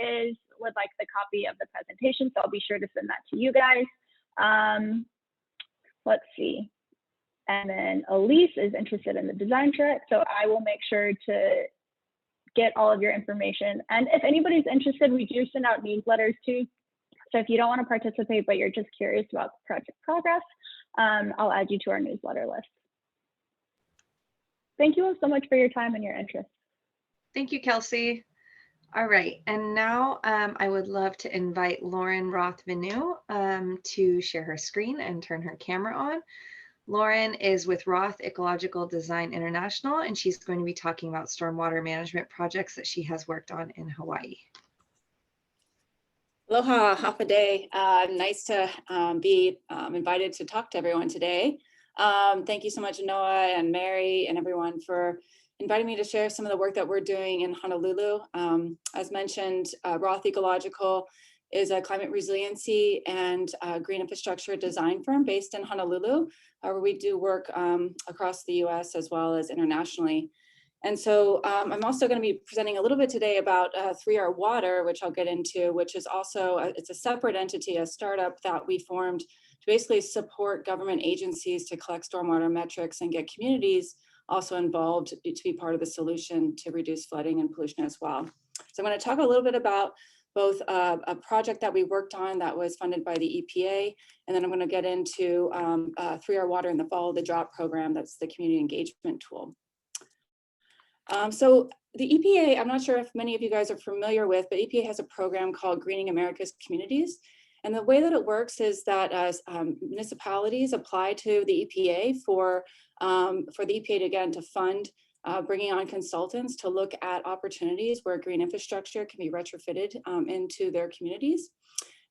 G: would like the copy of the presentation. So I'll be sure to send that to you guys. Let's see. And then Elise is interested in the design chart. So I will make sure to get all of your information. And if anybody's interested, we do send out newsletters too. So if you don't want to participate, but you're just curious about the project progress, I'll add you to our newsletter list. Thank you all so much for your time and your interest.
B: Thank you, Kelsey. All right, and now I would love to invite Lauren Roth Venu to share her screen and turn her camera on. Lauren is with Roth Ecological Design International, and she's going to be talking about stormwater management projects that she has worked on in Hawaii.
H: Aloha, half a day. Nice to be invited to talk to everyone today. Thank you so much, NOAA and Mary and everyone for inviting me to share some of the work that we're doing in Honolulu. As mentioned, Roth Ecological is a climate resiliency and green infrastructure design firm based in Honolulu, where we do work across the US as well as internationally. And so I'm also going to be presenting a little bit today about 3R Water, which I'll get into, which is also, it's a separate entity, a startup that we formed to basically support government agencies to collect stormwater metrics and get communities also involved to be part of the solution to reduce flooding and pollution as well. So I'm going to talk a little bit about both a project that we worked on that was funded by the EPA, and then I'm going to get into 3R Water and the Follow the Drop program, that's the community engagement tool. So the EPA, I'm not sure if many of you guys are familiar with, but EPA has a program called Greening America's Communities. And the way that it works is that municipalities apply to the EPA for the EPA to, again, to fund bringing on consultants to look at opportunities where green infrastructure can be retrofitted into their communities.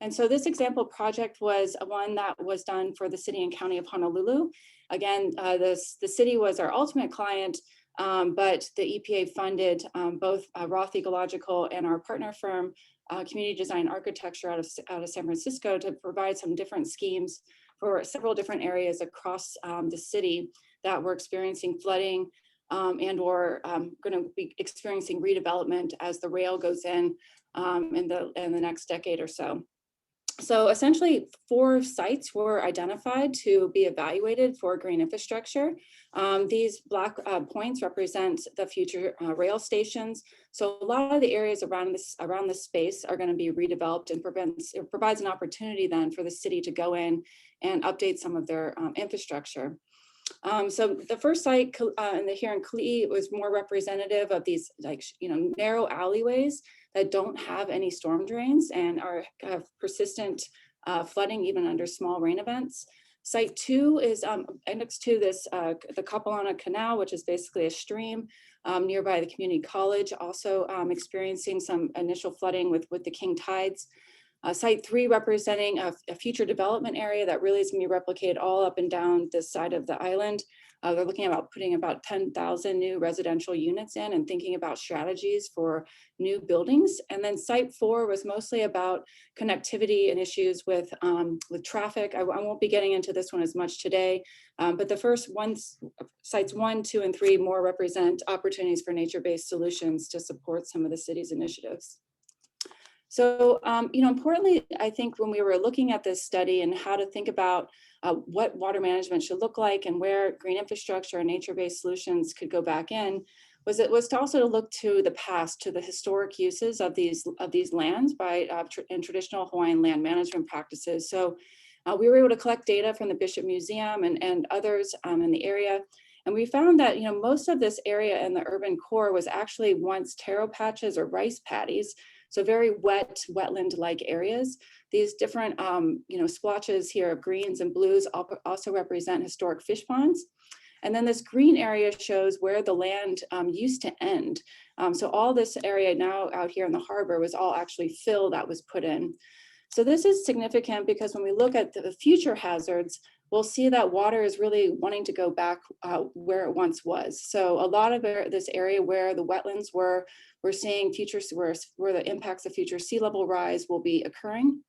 H: And so this example project was one that was done for the city and county of Honolulu. Again, the city was our ultimate client, but the EPA funded both Roth Ecological and our partner firm, Community Design Architecture out of San Francisco, to provide some different schemes for several different areas across the city that were experiencing flooding and or going to be experiencing redevelopment as the rail goes in the next decade or so. So essentially 4 sites were identified to be evaluated for green infrastructure. These black points represent the future rail stations. So a lot of the areas around this space are going to be redeveloped, and provides an opportunity then for the city to go in and update some of their infrastructure. So the first site here in Kali'i was more representative of these narrow alleyways that don't have any storm drains and have persistent flooding even under small rain events. Site 2 is next to this, the Kapalana Canal, which is basically a stream nearby the community college, also experiencing some initial flooding with the king tides. Site 3 representing a future development area that really is going to be replicated all up and down this side of the island. They're looking about putting about 10,000 new residential units in and thinking about strategies for new buildings. And then Site 4 was mostly about connectivity and issues with traffic. I won't be getting into this one as much today, but the first ones, Sites 1, 2, and 3 more represent opportunities for nature-based solutions to support some of the city's initiatives. So, importantly, I think when we were looking at this study and how to think about what water management should look like and where green infrastructure and nature-based solutions could go back in, was to also look to the past, to the historic uses of these lands by in traditional Hawaiian land management practices. So we were able to collect data from the Bishop Museum and others in the area. And we found that most of this area in the urban core was actually once taro patches or rice paddies. So very wet, wetland-like areas. These different, splotches here of greens and blues also represent historic fish ponds. And then this green area shows where the land used to end. So all this area now out here in the harbor was all actually fill that was put in. So this is significant because when we look at the future hazards, we'll see that water is really wanting to go back where it once was. So a lot of this area where the wetlands were, we're seeing where the impacts of future sea level rise will be occurring.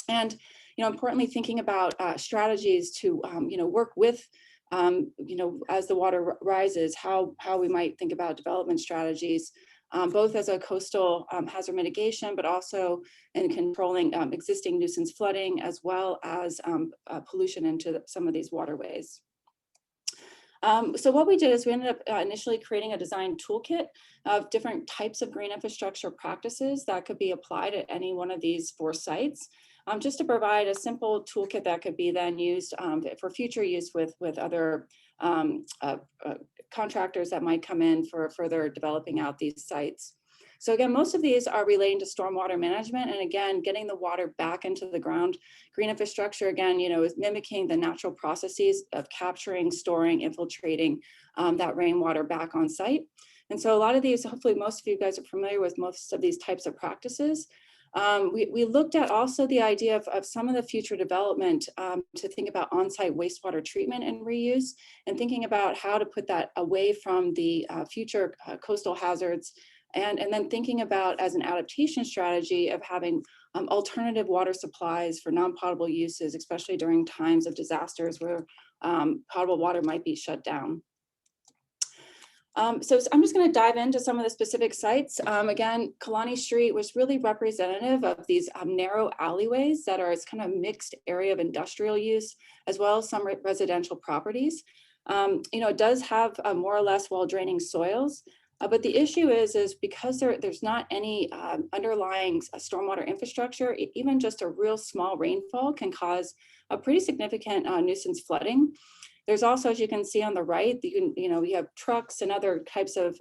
H: And importantly, thinking about strategies to work with as the water rises, how we might think about development strategies, both as a coastal hazard mitigation, but also in controlling existing nuisance flooding, as well as pollution into some of these waterways. So what we did is we ended up initially creating a design toolkit of different types of green infrastructure practices that could be applied at any one of these 4 sites, just to provide a simple toolkit that could be then used for future use with other contractors that might come in for further developing out these sites. So again, most of these are relating to stormwater management, and again, getting the water back into the ground. Green infrastructure, again, is mimicking the natural processes of capturing, storing, infiltrating that rainwater back on site. And so a lot of these, hopefully most of you guys are familiar with most of these types of practices. We looked at also the idea of some of the future development to think about on-site wastewater treatment and reuse, and thinking about how to put that away from the future coastal hazards, and then thinking about as an adaptation strategy of having alternative water supplies for non-potable uses, especially during times of disasters where potable water might be shut down. So I'm just going to dive into some of the specific sites. Again, Kalani Street was really representative of these narrow alleyways that are kind of mixed area of industrial use, as well as some residential properties. It does have more or less well-draining soils, but the issue is because there's not any underlying stormwater infrastructure, even just a real small rainfall can cause a pretty significant nuisance flooding. There's also, as you can see on the right, we have trucks and other types of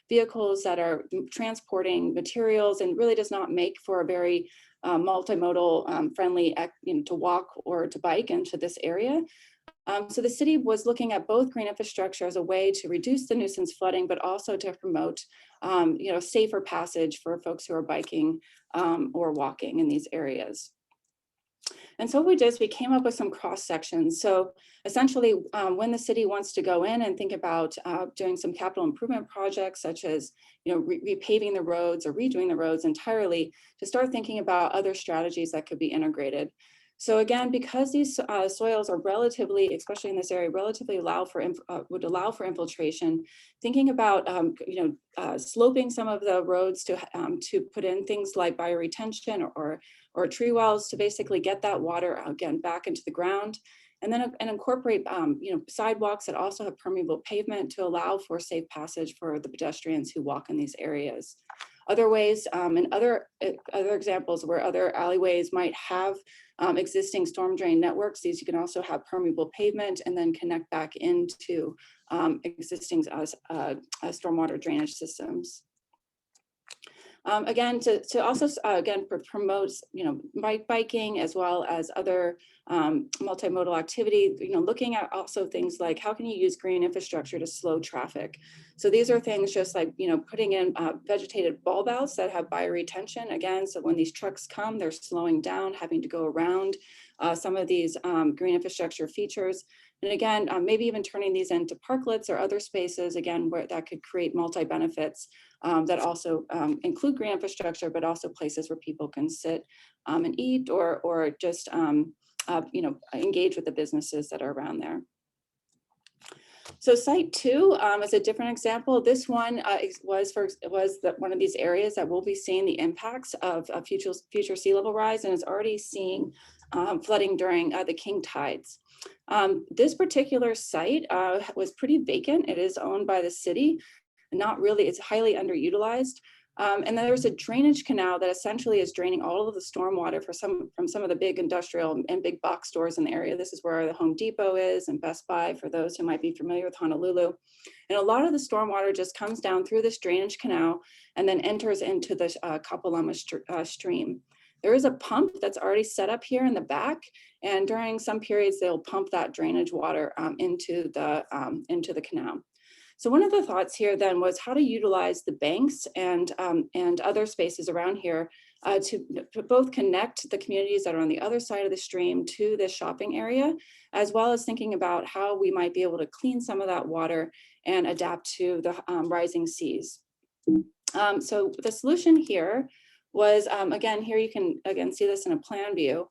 H: vehicles that are transporting materials, and really does not make for a very multimodal friendly, to walk or to bike into this area. So the city was looking at both green infrastructure as a way to reduce the nuisance flooding, but also to promote safer passage for folks who are biking or walking in these areas. And so what we did is we came up with some cross sections. So essentially, when the city wants to go in and think about doing some capital improvement projects, such as repaving the roads or redoing the roads entirely, to start thinking about other strategies that could be integrated. So again, because these soils are relatively, especially in this area, relatively would allow for infiltration, thinking about sloping some of the roads to put in things like bioretention or tree wells to basically get that water again back into the ground, and then incorporate sidewalks that also have permeable pavement to allow for safe passage for the pedestrians who walk in these areas. Other ways and other examples where other alleyways might have existing storm drain networks, these you can also have permeable pavement and then connect back into existing stormwater drainage systems. Again, to also promote biking as well as other multimodal activity, looking at also things like how can you use green infrastructure to slow traffic. So these are things just like putting in vegetated bulb outs that have bioretention again, so when these trucks come, they're slowing down, having to go around some of these green infrastructure features. And again, maybe even turning these into parklets or other spaces, again, where that could create multi-benefits that also include green infrastructure, but also places where people can sit and eat or just engage with the businesses that are around there. So site 2 is a different example. This one was one of these areas that will be seeing the impacts of future sea level rise, and is already seeing flooding during the king tides. This particular site was pretty vacant. It is owned by the city. Not really, it's highly underutilized. And there's a drainage canal that essentially is draining all of the stormwater from some of the big industrial and big box stores in the area. This is where the Home Depot is and Best Buy, for those who might be familiar with Honolulu. And a lot of the stormwater just comes down through this drainage canal and then enters into the Kapalama stream. There is a pump that's already set up here in the back, and during some periods they'll pump that drainage water into the canal. So one of the thoughts here then was how to utilize the banks and other spaces around here to both connect the communities that are on the other side of the stream to this shopping area, as well as thinking about how we might be able to clean some of that water and adapt to the rising seas. So the solution here was, again, here you can again see this in a plan view.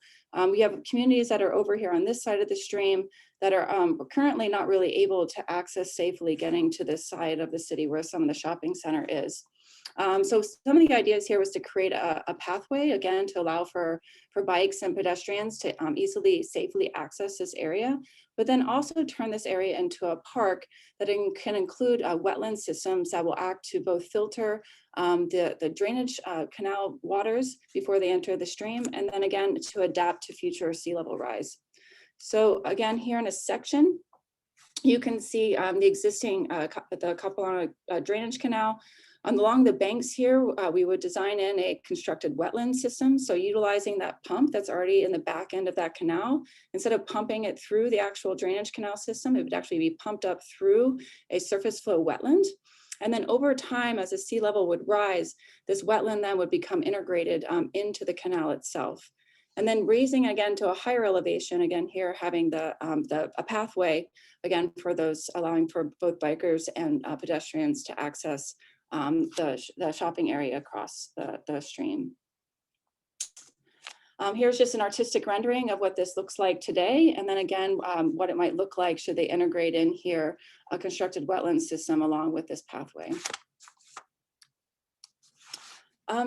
H: We have communities that are over here on this side of the stream that are currently not really able to access safely getting to this side of the city where some of the shopping center is. So some of the ideas here was to create a pathway, again, to allow for bikes and pedestrians to easily, safely access this area, but then also turn this area into a park that can include wetland systems that will act to both filter the drainage canal waters before they enter the stream, and then again, to adapt to future sea level rise. So again, here in a section, you can see the existing the Kapalama drainage canal. Along the banks here, we would design in a constructed wetland system. So utilizing that pump that's already in the back end of that canal, instead of pumping it through the actual drainage canal system, it would actually be pumped up through a surface flow wetland. And then over time, as the sea level would rise, this wetland then would become integrated into the canal itself. And then raising again to a higher elevation, again here having a pathway, again for those, allowing for both bikers and pedestrians to access the shopping area across the stream. Here's just an artistic rendering of what this looks like today. And then again, what it might look like should they integrate in here a constructed wetland system along with this pathway.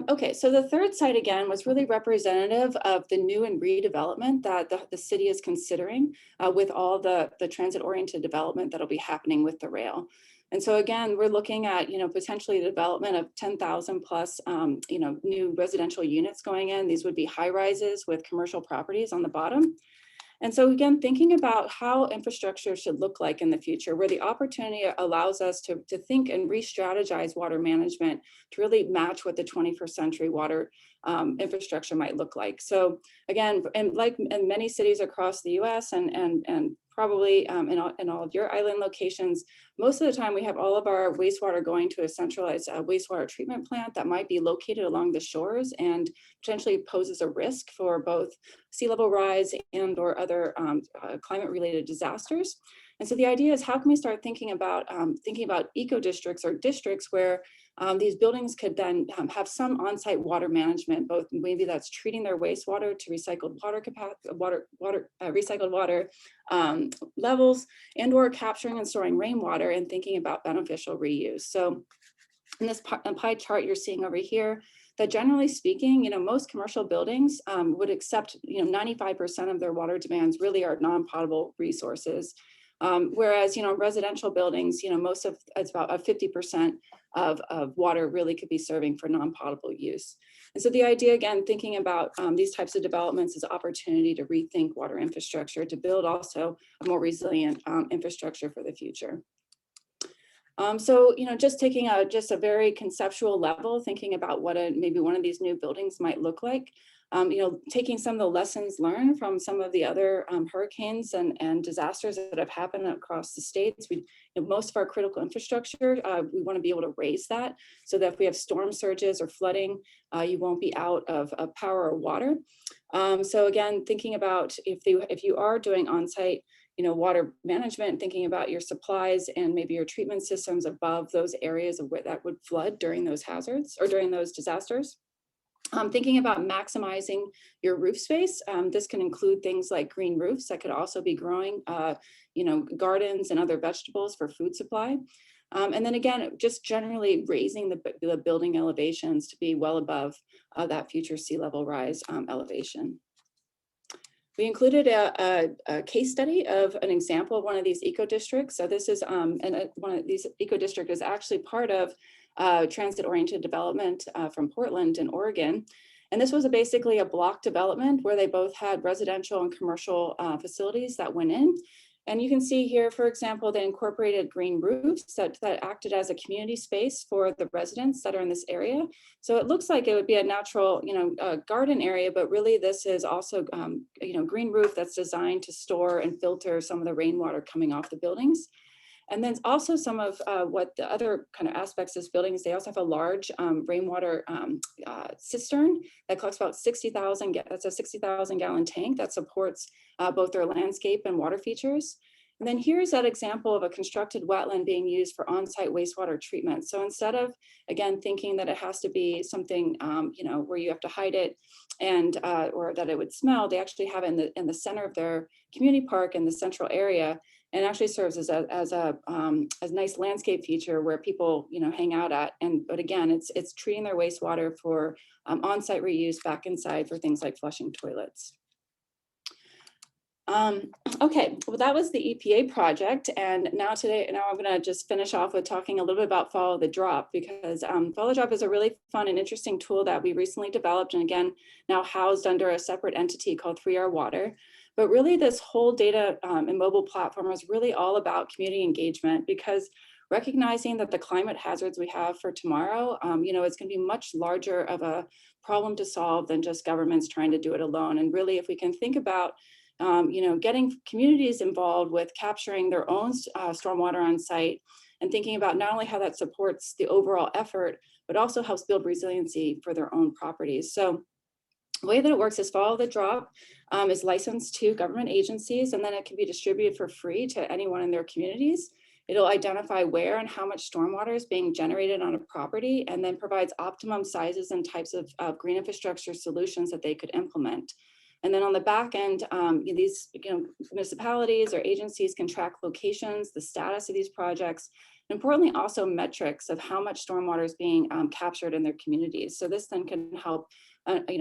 H: Okay, so the third site again was really representative of the new and redevelopment that the city is considering with all the transit-oriented development that'll be happening with the rail. And so again, we're looking at, potentially the development of 10,000 plus, new residential units going in. These would be high rises with commercial properties on the bottom. And so again, thinking about how infrastructure should look like in the future, where the opportunity allows us to think and re-strategize water management to really match what the 21st century water infrastructure might look like. So again, and like in many cities across the US and probably in all of your island locations, most of the time we have all of our wastewater going to a centralized wastewater treatment plant that might be located along the shores and potentially poses a risk for both sea level rise and or other climate related disasters. And so the idea is, how can we start thinking about eco districts or districts where these buildings could then have some on-site water management, both maybe that's treating their wastewater to recycled recycled water levels, and or capturing and storing rainwater and thinking about beneficial reuse. So in this pie chart you're seeing over here, that generally speaking, most commercial buildings would accept, 95% of their water demands really are non-potable resources. Whereas, residential buildings, it's about 50% of water really could be serving for non-potable use. And so the idea, again, thinking about these types of developments is opportunity to rethink water infrastructure, to build also a more resilient infrastructure for the future. So, just taking a very conceptual level, thinking about what maybe one of these new buildings might look like. Taking some of the lessons learned from some of the other hurricanes and disasters that have happened across the states. Most of our critical infrastructure, we want to be able to raise that so that if we have storm surges or flooding, you won't be out of power or water. So again, thinking about if you are doing on-site water management, thinking about your supplies and maybe your treatment systems above those areas of where that would flood during those hazards or during those disasters. Thinking about maximizing your roof space. This can include things like green roofs that could also be growing, gardens and other vegetables for food supply. And then again, just generally raising the building elevations to be well above that future sea level rise elevation. We included a case study of an example of one of these eco districts. So this is one of these eco districts is actually part of transit-oriented development from Portland in Oregon. And this was basically a block development where they both had residential and commercial facilities that went in. And you can see here, for example, they incorporated green roofs that acted as a community space for the residents that are in this area. So it looks like it would be a natural, garden area, but really this is also, green roof that's designed to store and filter some of the rainwater coming off the buildings. And then also some of what the other kind of aspects of this building is, they also have a large rainwater cistern that collects about 60,000, that's a 60,000 gallon tank that supports both their landscape and water features. And then here's that example of a constructed wetland being used for on-site wastewater treatment. So instead of, again, thinking that it has to be something, where you have to hide it and or that it would smell, they actually have it in the center of their community park in the central area, and actually serves as a nice landscape feature where people hang out at. But again, it's treating their wastewater for on-site reuse back inside for things like flushing toilets. Okay, well, that was the EPA project. And now I'm gonna just finish off with talking a little bit about Follow the Drop, because Follow the Drop is a really fun and interesting tool that we recently developed, and again, now housed under a separate entity called 3R Water. But really this whole data and mobile platform is really all about community engagement, because recognizing that the climate hazards we have for tomorrow, it's gonna be much larger of a problem to solve than just governments trying to do it alone. And really, if we can think about getting communities involved with capturing their own stormwater on site and thinking about not only how that supports the overall effort, but also helps build resiliency for their own properties. So the way that it works is Follow the Drop is licensed to government agencies, and then it can be distributed for free to anyone in their communities. It'll identify where and how much stormwater is being generated on a property, and then provides optimum sizes and types of green infrastructure solutions that they could implement. And then on the back end, these municipalities or agencies can track locations, the status of these projects, and importantly, also metrics of how much stormwater is being captured in their communities. So this then can help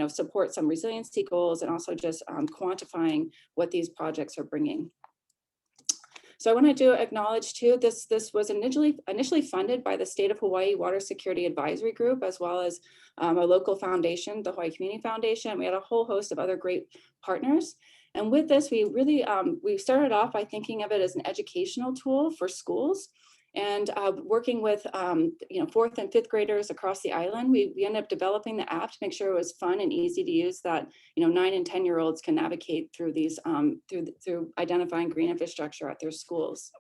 H: support some resiliency goals and also just quantifying what these projects are bringing. So I want to acknowledge too, this was initially funded by the State of Hawaii Water Security Advisory Group, as well as a local foundation, the Hawaii Community Foundation. We had a whole host of other great partners. And with this, we really, we started off by thinking of it as an educational tool for schools. And working with fourth and fifth graders across the island, we ended up developing the app to make sure it was fun and easy to use, that 9 and 10-year-olds can navigate through these through identifying green infrastructure at their schools.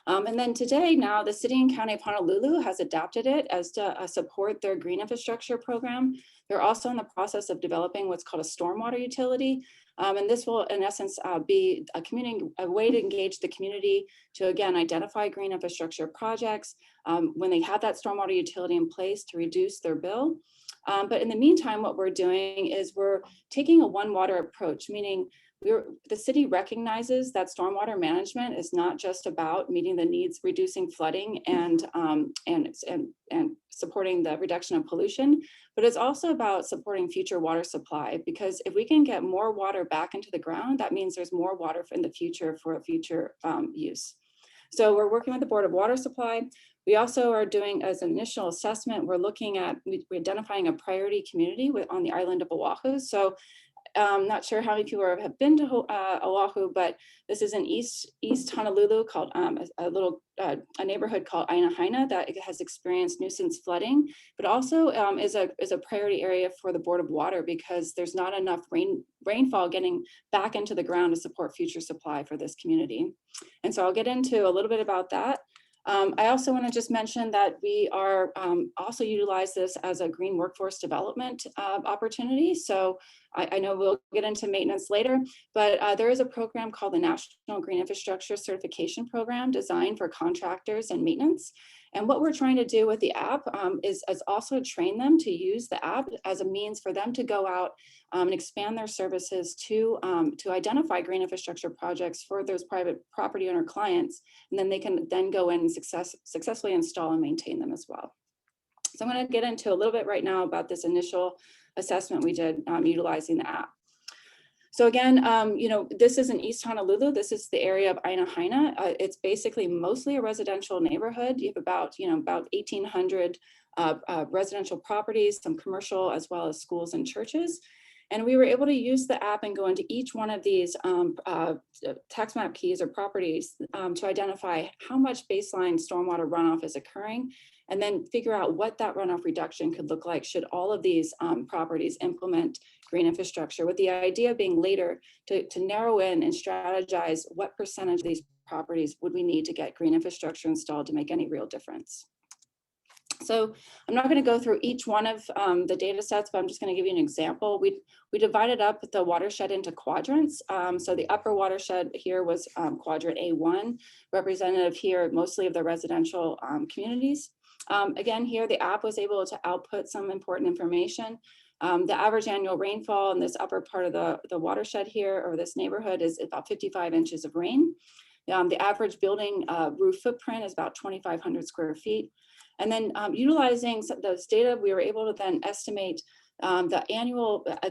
H: And then today, now the City and County of Honolulu has adapted it as to support their green infrastructure program. They're also in the process of developing what's called a stormwater utility. And this will, in essence, be a way to engage the community to, again, identify green infrastructure projects when they have that stormwater utility in place to reduce their bill. But in the meantime, what we're doing is we're taking a one water approach, meaning the city recognizes that stormwater management is not just about meeting the needs, reducing flooding and supporting the reduction of pollution, but it's also about supporting future water supply, because if we can get more water back into the ground, that means there's more water in the future for future use. So we're working with the Board of Water Supply. We also are doing, as an initial assessment, we're identifying a priority community on the island of Oahu. So I'm not sure how many people have been to Oahu, but this is in East Honolulu, called a neighborhood called Ainahaina that has experienced nuisance flooding, but also is a priority area for the Board of Water, because there's not enough rainfall getting back into the ground to support future supply for this community. And so I'll get into a little bit about that. I also want to just mention that we are also utilize this as a green workforce development opportunity. So I know we'll get into maintenance later, but there is a program called the National Green Infrastructure Certification Program designed for contractors and maintenance. And what we're trying to do with the app is also train them to use the app as a means for them to go out and expand their services to identify green infrastructure projects for those private property owner clients. And then they can then go in and successfully install and maintain them as well. So I'm going to get into a little bit right now about this initial assessment we did utilizing the app. So again, this is in East Honolulu. This is the area of Ainahaina. It's basically mostly a residential neighborhood. You have about 1,800 residential properties, some commercial, as well as schools and churches. And we were able to use the app and go into each one of these tax map keys or properties to identify how much baseline stormwater runoff is occurring, and then figure out what that runoff reduction could look like should all of these properties implement green infrastructure, with the idea being later to narrow in and strategize what percentage of these properties would we need to get green infrastructure installed to make any real difference. So I'm not going to go through each one of the data sets, but I'm just going to give you an example. We divided up the watershed into quadrants. So the upper watershed here was quadrant A1, representative here mostly of the residential communities. Again, here the app was able to output some important information. The average annual rainfall in this upper part of the watershed here, or this neighborhood, is about 55 inches of rain. The average building roof footprint is about 2,500 square feet. And then utilizing those data, we were able to then estimate the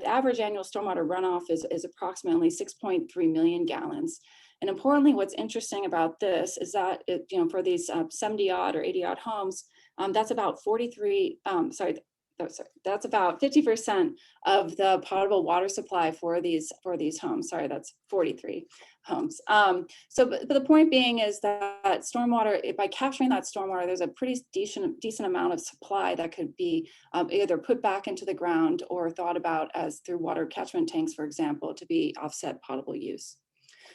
H: average annual stormwater runoff is approximately 6.3 million gallons. And importantly, what's interesting about this is that for these 70 odd or 80 odd homes, that's about that's about 50% of the potable water supply for these homes. Sorry, that's 43 homes. But the point being is that stormwater, by capturing that stormwater, there's a pretty decent amount of supply that could be either put back into the ground or thought about as through water catchment tanks, for example, to be offset potable use.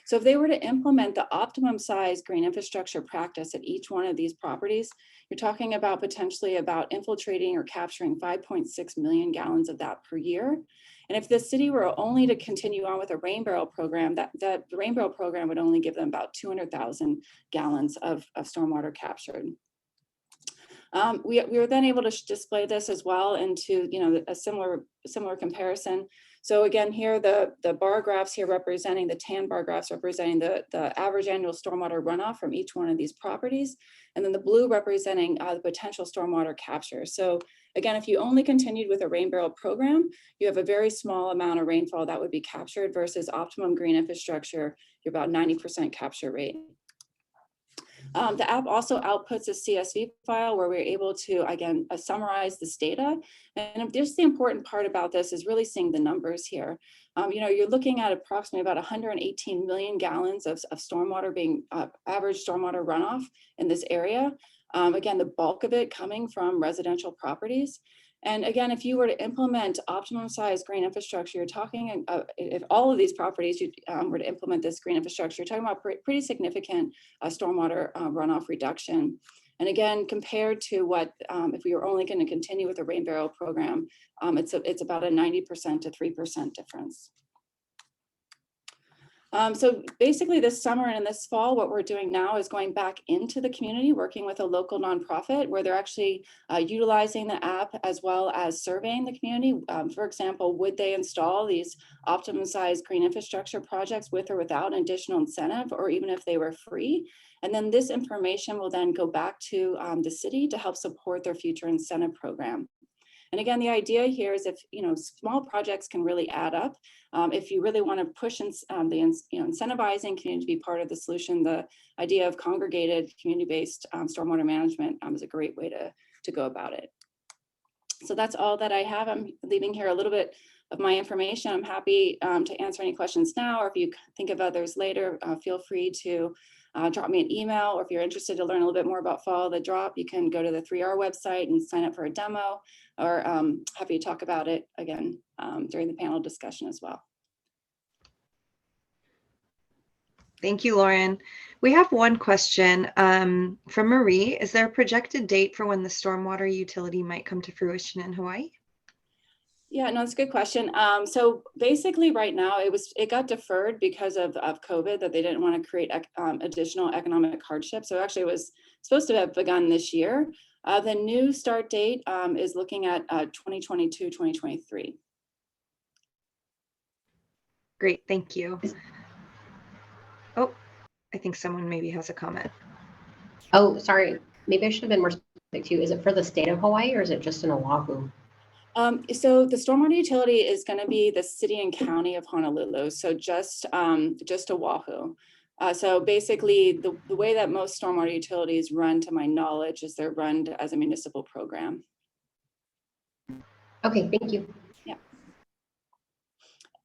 H: So if they were to implement the optimum size green infrastructure practice at each one of these properties, you're talking about potentially about infiltrating or capturing 5.6 million gallons of that per year. And if the city were only to continue on with a rain barrel program, the rain barrel program would only give them about 200,000 gallons of stormwater captured. We were then able to display this as well into a similar comparison. So again, here the bar graphs here representing the tan bar graphs representing the average annual stormwater runoff from each one of these properties, and then the blue representing the potential stormwater capture. So again, if you only continued with a rain barrel program, you have a very small amount of rainfall that would be captured versus optimum green infrastructure, you're about 90% capture rate. The app also outputs a CSV file where we're able to, again, summarize this data. And just the important part about this is really seeing the numbers here. You're looking at approximately about 118 million gallons of stormwater being average stormwater runoff in this area. Again, the bulk of it coming from residential properties. And again, if you were to implement optimum size green infrastructure, you're talking, if all of these properties were to implement this green infrastructure, you're talking about pretty significant stormwater runoff reduction. And again, compared to what, if we were only going to continue with the rain barrel program, it's about a 90% to 3% difference. So basically this summer and this fall, what we're doing now is going back into the community, working with a local nonprofit where they're actually utilizing the app as well as surveying the community. For example, would they install these optimum size green infrastructure projects with or without an additional incentive, or even if they were free? And then this information will then go back to the city to help support their future incentive program. And again, the idea here is if, small projects can really add up. If you really want to push incentivizing community to be part of the solution, the idea of congregated community-based stormwater management is a great way to go about it. So that's all that I have. I'm leaving here a little bit of my information. I'm happy to answer any questions now, or if you think of others later, feel free to drop me an email, or if you're interested to learn a little bit more about Follow the Drop, you can go to the 3R website and sign up for a demo, or happy to talk about it again during the panel discussion as well.
B: Thank you, Lauren. We have one question from Marie. Is there a projected date for when the stormwater utility might come to fruition in Hawaii?
H: Yeah, no, it's a good question. So basically right now it got deferred because of COVID, that they didn't want to create additional economic hardship. So actually it was supposed to have begun this year. The new start date is looking at 2022, 2023.
B: Great, thank you. Oh, I think someone maybe has a comment.
D: Oh, sorry. Maybe I should have been more specific too. Is it for the state of Hawaii, or is it just in Oahu?
H: So the stormwater utility is going to be the city and county of Honolulu, so just Oahu. So basically, the way that most stormwater utilities run, to my knowledge, is they're run as a municipal program.
D: Okay, thank you.
H: Yeah.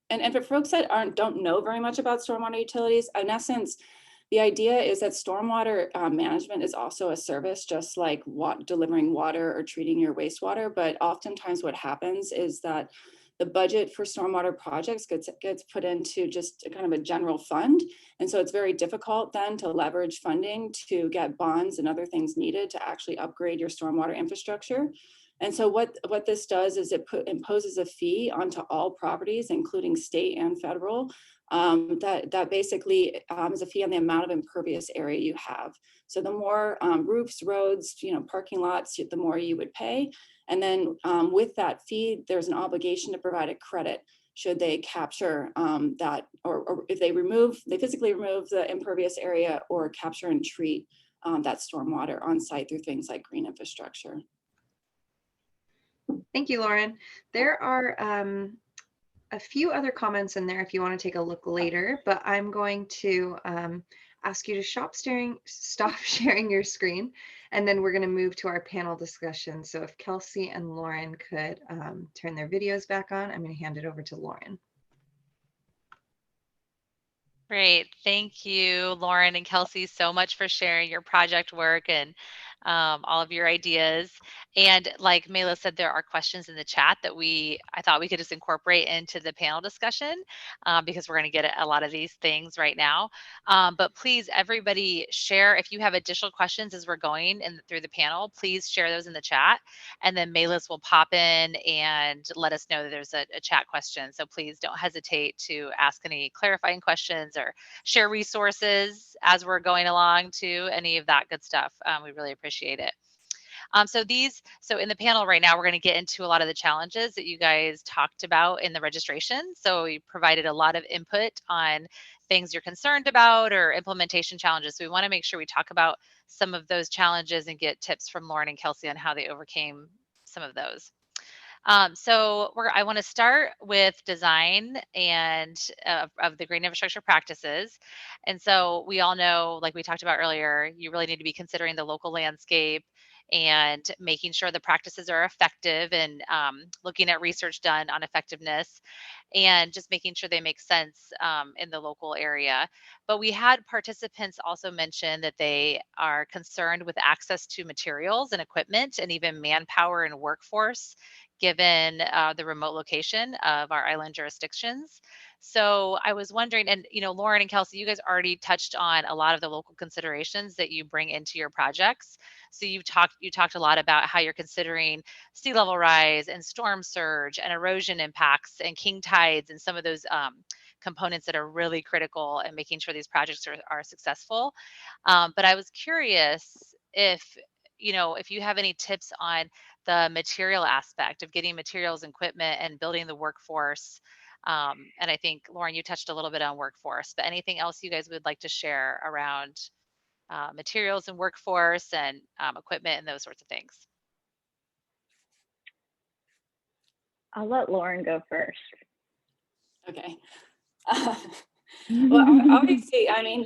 H: And for folks that don't know very much about stormwater utilities, in essence, the idea is that stormwater management is also a service, just like delivering water or treating your wastewater. But oftentimes what happens is that the budget for stormwater projects gets put into just kind of a general fund. And so it's very difficult then to leverage funding to get bonds and other things needed to actually upgrade your stormwater infrastructure. And so what this does is it imposes a fee onto all properties, including state and federal, that basically is a fee on the amount of impervious area you have. So the more roofs, roads, parking lots, the more you would pay. And then with that fee, there's an obligation to provide a credit should they capture that, or if they physically remove the impervious area or capture and treat that stormwater on site through things like green infrastructure.
B: Thank you, Lauren. There are a few other comments in there if you want to take a look later, but I'm going to ask you to stop sharing your screen, and then we're going to move to our panel discussion. So if Kelsey and Lauren could turn their videos back on, I'm going to hand it over to Lauren.
A: Great. Thank you, Lauren and Kelsey, so much for sharing your project work and all of your ideas. And like Melis said, there are questions in the chat that I thought we could just incorporate into the panel discussion because we're going to get a lot of these things right now. But please, everybody share, if you have additional questions as we're going through the panel, please share those in the chat. And then Melis will pop in and let us know that there's a chat question. So please don't hesitate to ask any clarifying questions or share resources as we're going along to any of that good stuff. We really appreciate it. So in the panel right now, we're going to get into a lot of the challenges that you guys talked about in the registration. So we provided a lot of input on things you're concerned about or implementation challenges. So we want to make sure we talk about some of those challenges and get tips from Lauren and Kelsey on how they overcame some of those. So I want to start with design and of the green infrastructure practices. And so we all know, like we talked about earlier, you really need to be considering the local landscape and making sure the practices are effective and looking at research done on effectiveness and just making sure they make sense in the local area. But we had participants also mention that they are concerned with access to materials and equipment and even manpower and workforce given the remote location of our island jurisdictions. So I was wondering, and Lauren and Kelsey, you guys already touched on a lot of the local considerations that you bring into your projects. So you talked a lot about how you're considering sea level rise and storm surge and erosion impacts and king tides and some of those components that are really critical in making sure these projects are successful. But I was curious if you have any tips on the material aspect of getting materials and equipment and building the workforce. And I think, Lauren, you touched a little bit on workforce, but anything else you guys would like to share around materials and workforce and equipment and those sorts of things?
G: I'll let Lauren go first.
H: Okay. Well, obviously, I mean,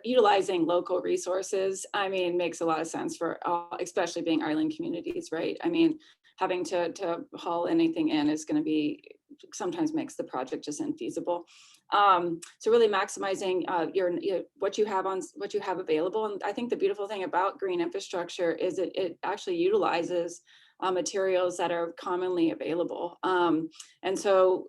H: utilizing local resources, I mean, makes a lot of sense for especially being island communities, right? I mean, having to haul anything in is going to be sometimes makes the project just infeasible. So really maximizing what you have available. And I think the beautiful thing about green infrastructure is it actually utilizes materials that are commonly available. And so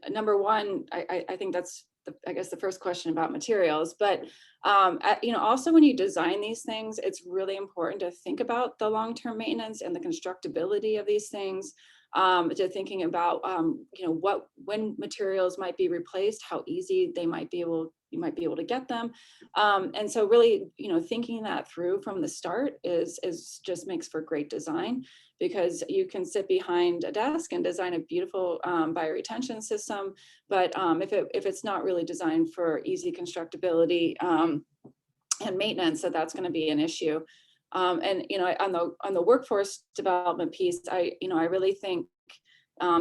H: number one, I think that's I guess the first question about materials, but also when you design these things, it's really important to think about the long-term maintenance and the constructability of these things, to thinking about when materials might be replaced, how easy you might be able to get them, and so really thinking that through from the start is just makes for great design, because you can sit behind a desk and design a beautiful bioretention system, but if it's not really designed for easy constructability and maintenance, that's going to be an issue. And on the workforce development piece, I really think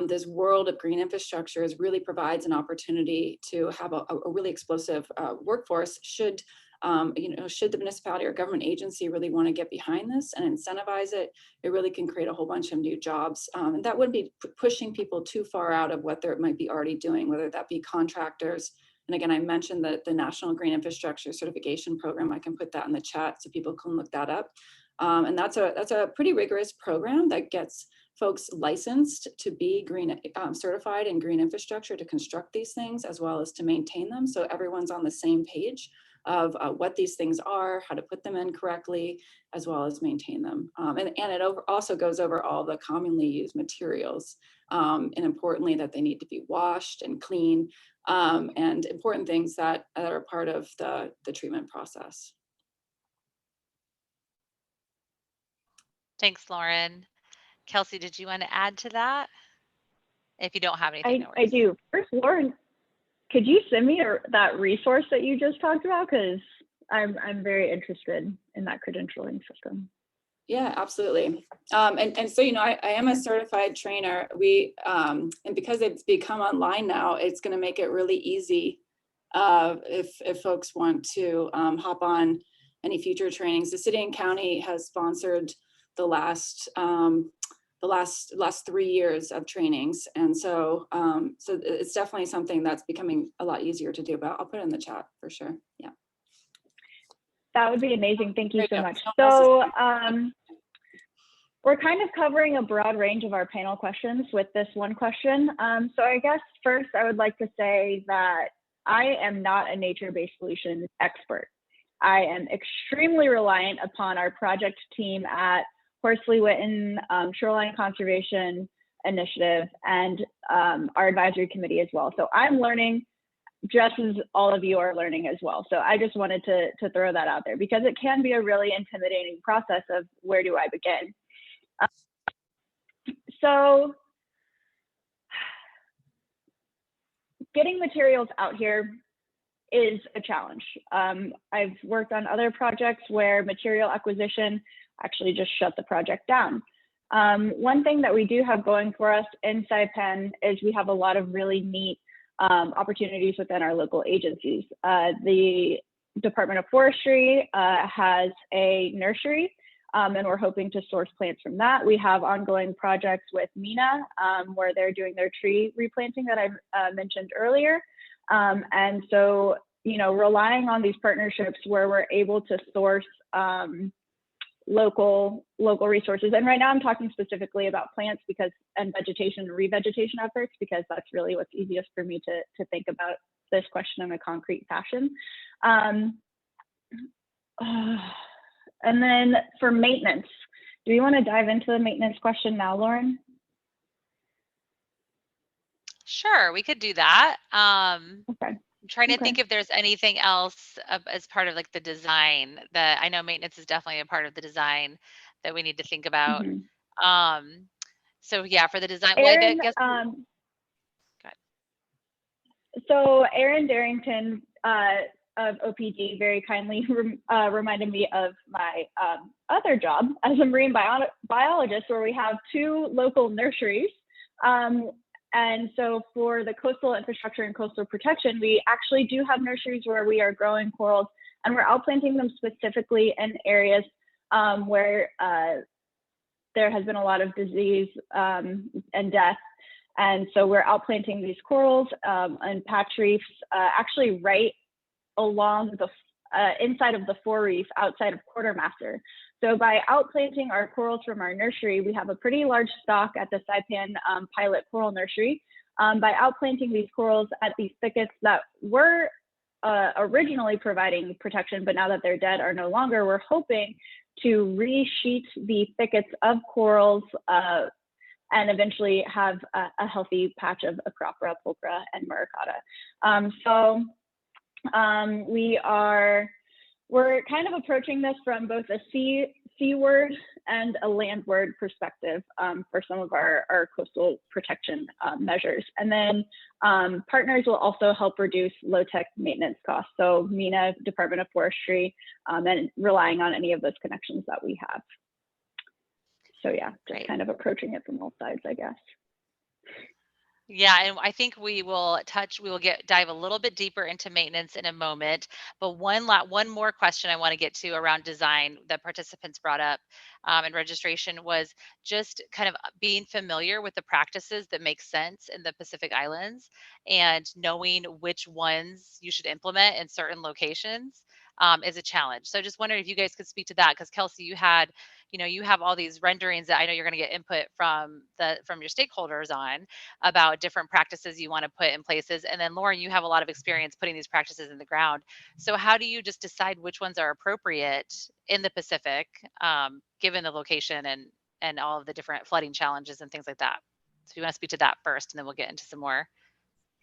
H: this world of green infrastructure really provides an opportunity to have a really explosive workforce should the municipality or government agency really want to get behind this and incentivize it. It really can create a whole bunch of new jobs, and that wouldn't be pushing people too far out of what they might be already doing, whether that be contractors. And again, I mentioned the National Green Infrastructure Certification Program. I can put that in the chat so people can look that up. And that's a pretty rigorous program that gets folks licensed to be green certified in green infrastructure to construct these things as well as to maintain them. So everyone's on the same page of what these things are, how to put them in correctly, as well as maintain them. And it also goes over all the commonly used materials, and importantly that they need to be washed and clean, and important things that are part of the treatment process.
A: Thanks, Lauren. Kelsey, did you want to add to that? If you don't have anything, no
G: I do. First, Lauren, could you send me that resource that you just talked about? Because I'm very interested in that credentialing system.
H: Yeah, absolutely. And so, I am a certified trainer. And because it's become online now, it's going to make it really easy if folks want to hop on any future trainings. The city and county has sponsored the last 3 years of trainings, and so it's definitely something that's becoming a lot easier to do. But I'll put it in the chat for sure. Yeah,
G: that would be amazing. Thank you so much. So we're kind of covering a broad range of our panel questions with this one question. So I guess first I would like to say that I am not a nature-based solutions expert. I am extremely reliant upon our project team at Horsley Witten Shoreline Conservation Initiative and our advisory committee as well. So I'm learning just as all of you are learning as well. So I just wanted to throw that out there because it can be a really intimidating process of where do I begin? So getting materials out here is a challenge. I've worked on other projects where material acquisition actually just shut the project down. One thing that we do have going for us in Saipan is we have a lot of really neat opportunities within our local agencies. The Department of Forestry has a nursery, and we're hoping to source plants from that. We have ongoing projects with MENA, where they're doing their tree replanting that I mentioned earlier. And so, you know, relying on these partnerships where we're able to source local resources. And right now I'm talking specifically about plants and vegetation and revegetation efforts, because that's really what's easiest for me to think about this question in a concrete fashion. And then for maintenance, do you want to dive into the maintenance question now, Lauren?
A: Sure, we could do that.
G: Okay.
A: I'm trying to think if there's anything else as part of like the design that I know maintenance is definitely a part of the design that we need to think about. So yeah, for the design, well, I guess.
G: So Erin Darrington of OPD very kindly reminded me of my other job as a marine biologist, where we have 2 local nurseries. And so for the coastal infrastructure and coastal protection, we actually do have nurseries where we are growing corals, and we're outplanting them specifically in areas where there has been a lot of disease and death. And so we're outplanting these corals and patch reefs actually right along the inside of the forereef outside of Quartermaster. So by outplanting our corals from our nursery, we have a pretty large stock at the Saipan pilot coral nursery. By outplanting these corals at these thickets that were originally providing protection, but now that they're dead are no longer, we're hoping to resheet the thickets of corals and eventually have a healthy patch of Acropora, pulchra, and maricata. We're kind of approaching this from both a seaward and a landward perspective for some of our coastal protection measures. And then partners will also help reduce low-tech maintenance costs. So MENA, Department of Forestry, and relying on any of those connections that we have. So yeah, just kind of approaching it from all sides, I guess.
A: Yeah, and I think we will dive a little bit deeper into maintenance in a moment. But one more question I want to get to around design that participants brought up in registration was just kind of being familiar with the practices that make sense in the Pacific Islands and knowing which ones you should implement in certain locations is a challenge. So just wondering if you guys could speak to that, because Kelsey, you have all these renderings that I know you're going to get input from your stakeholders on about different practices you want to put in places. And then Lauren, you have a lot of experience putting these practices in the ground. So how do you just decide which ones are appropriate in the Pacific, given the location and all of the different flooding challenges and things like that? So if you want to speak to that first, and then we'll get into some more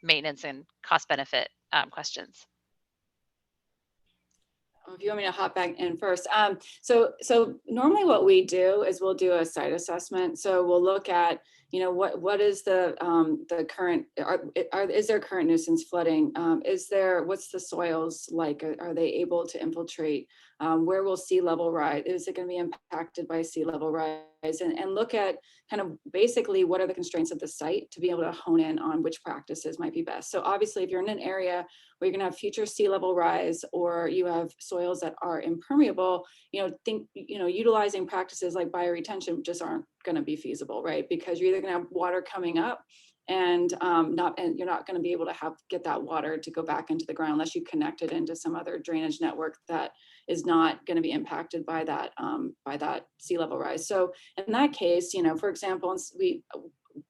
A: maintenance and cost benefit questions.
H: If you want me to hop back in first. So normally what we do is we'll do a site assessment. So we'll look at, what is the current, is there current nuisance flooding? What's the soils like? Are they able to infiltrate? Where will sea level rise? Is it going to be impacted by sea level rise? And look at kind of basically what are the constraints of the site to be able to hone in on which practices might be best. So obviously if you're in an area where you're going to have future sea level rise, or you have soils that are impermeable, utilizing practices like bioretention just aren't going to be feasible, right? Because you're either going to have water coming up and you're not going to be able to get that water to go back into the ground unless you connect it into some other drainage network that is not going to be impacted by that sea level rise. So in that case, for example,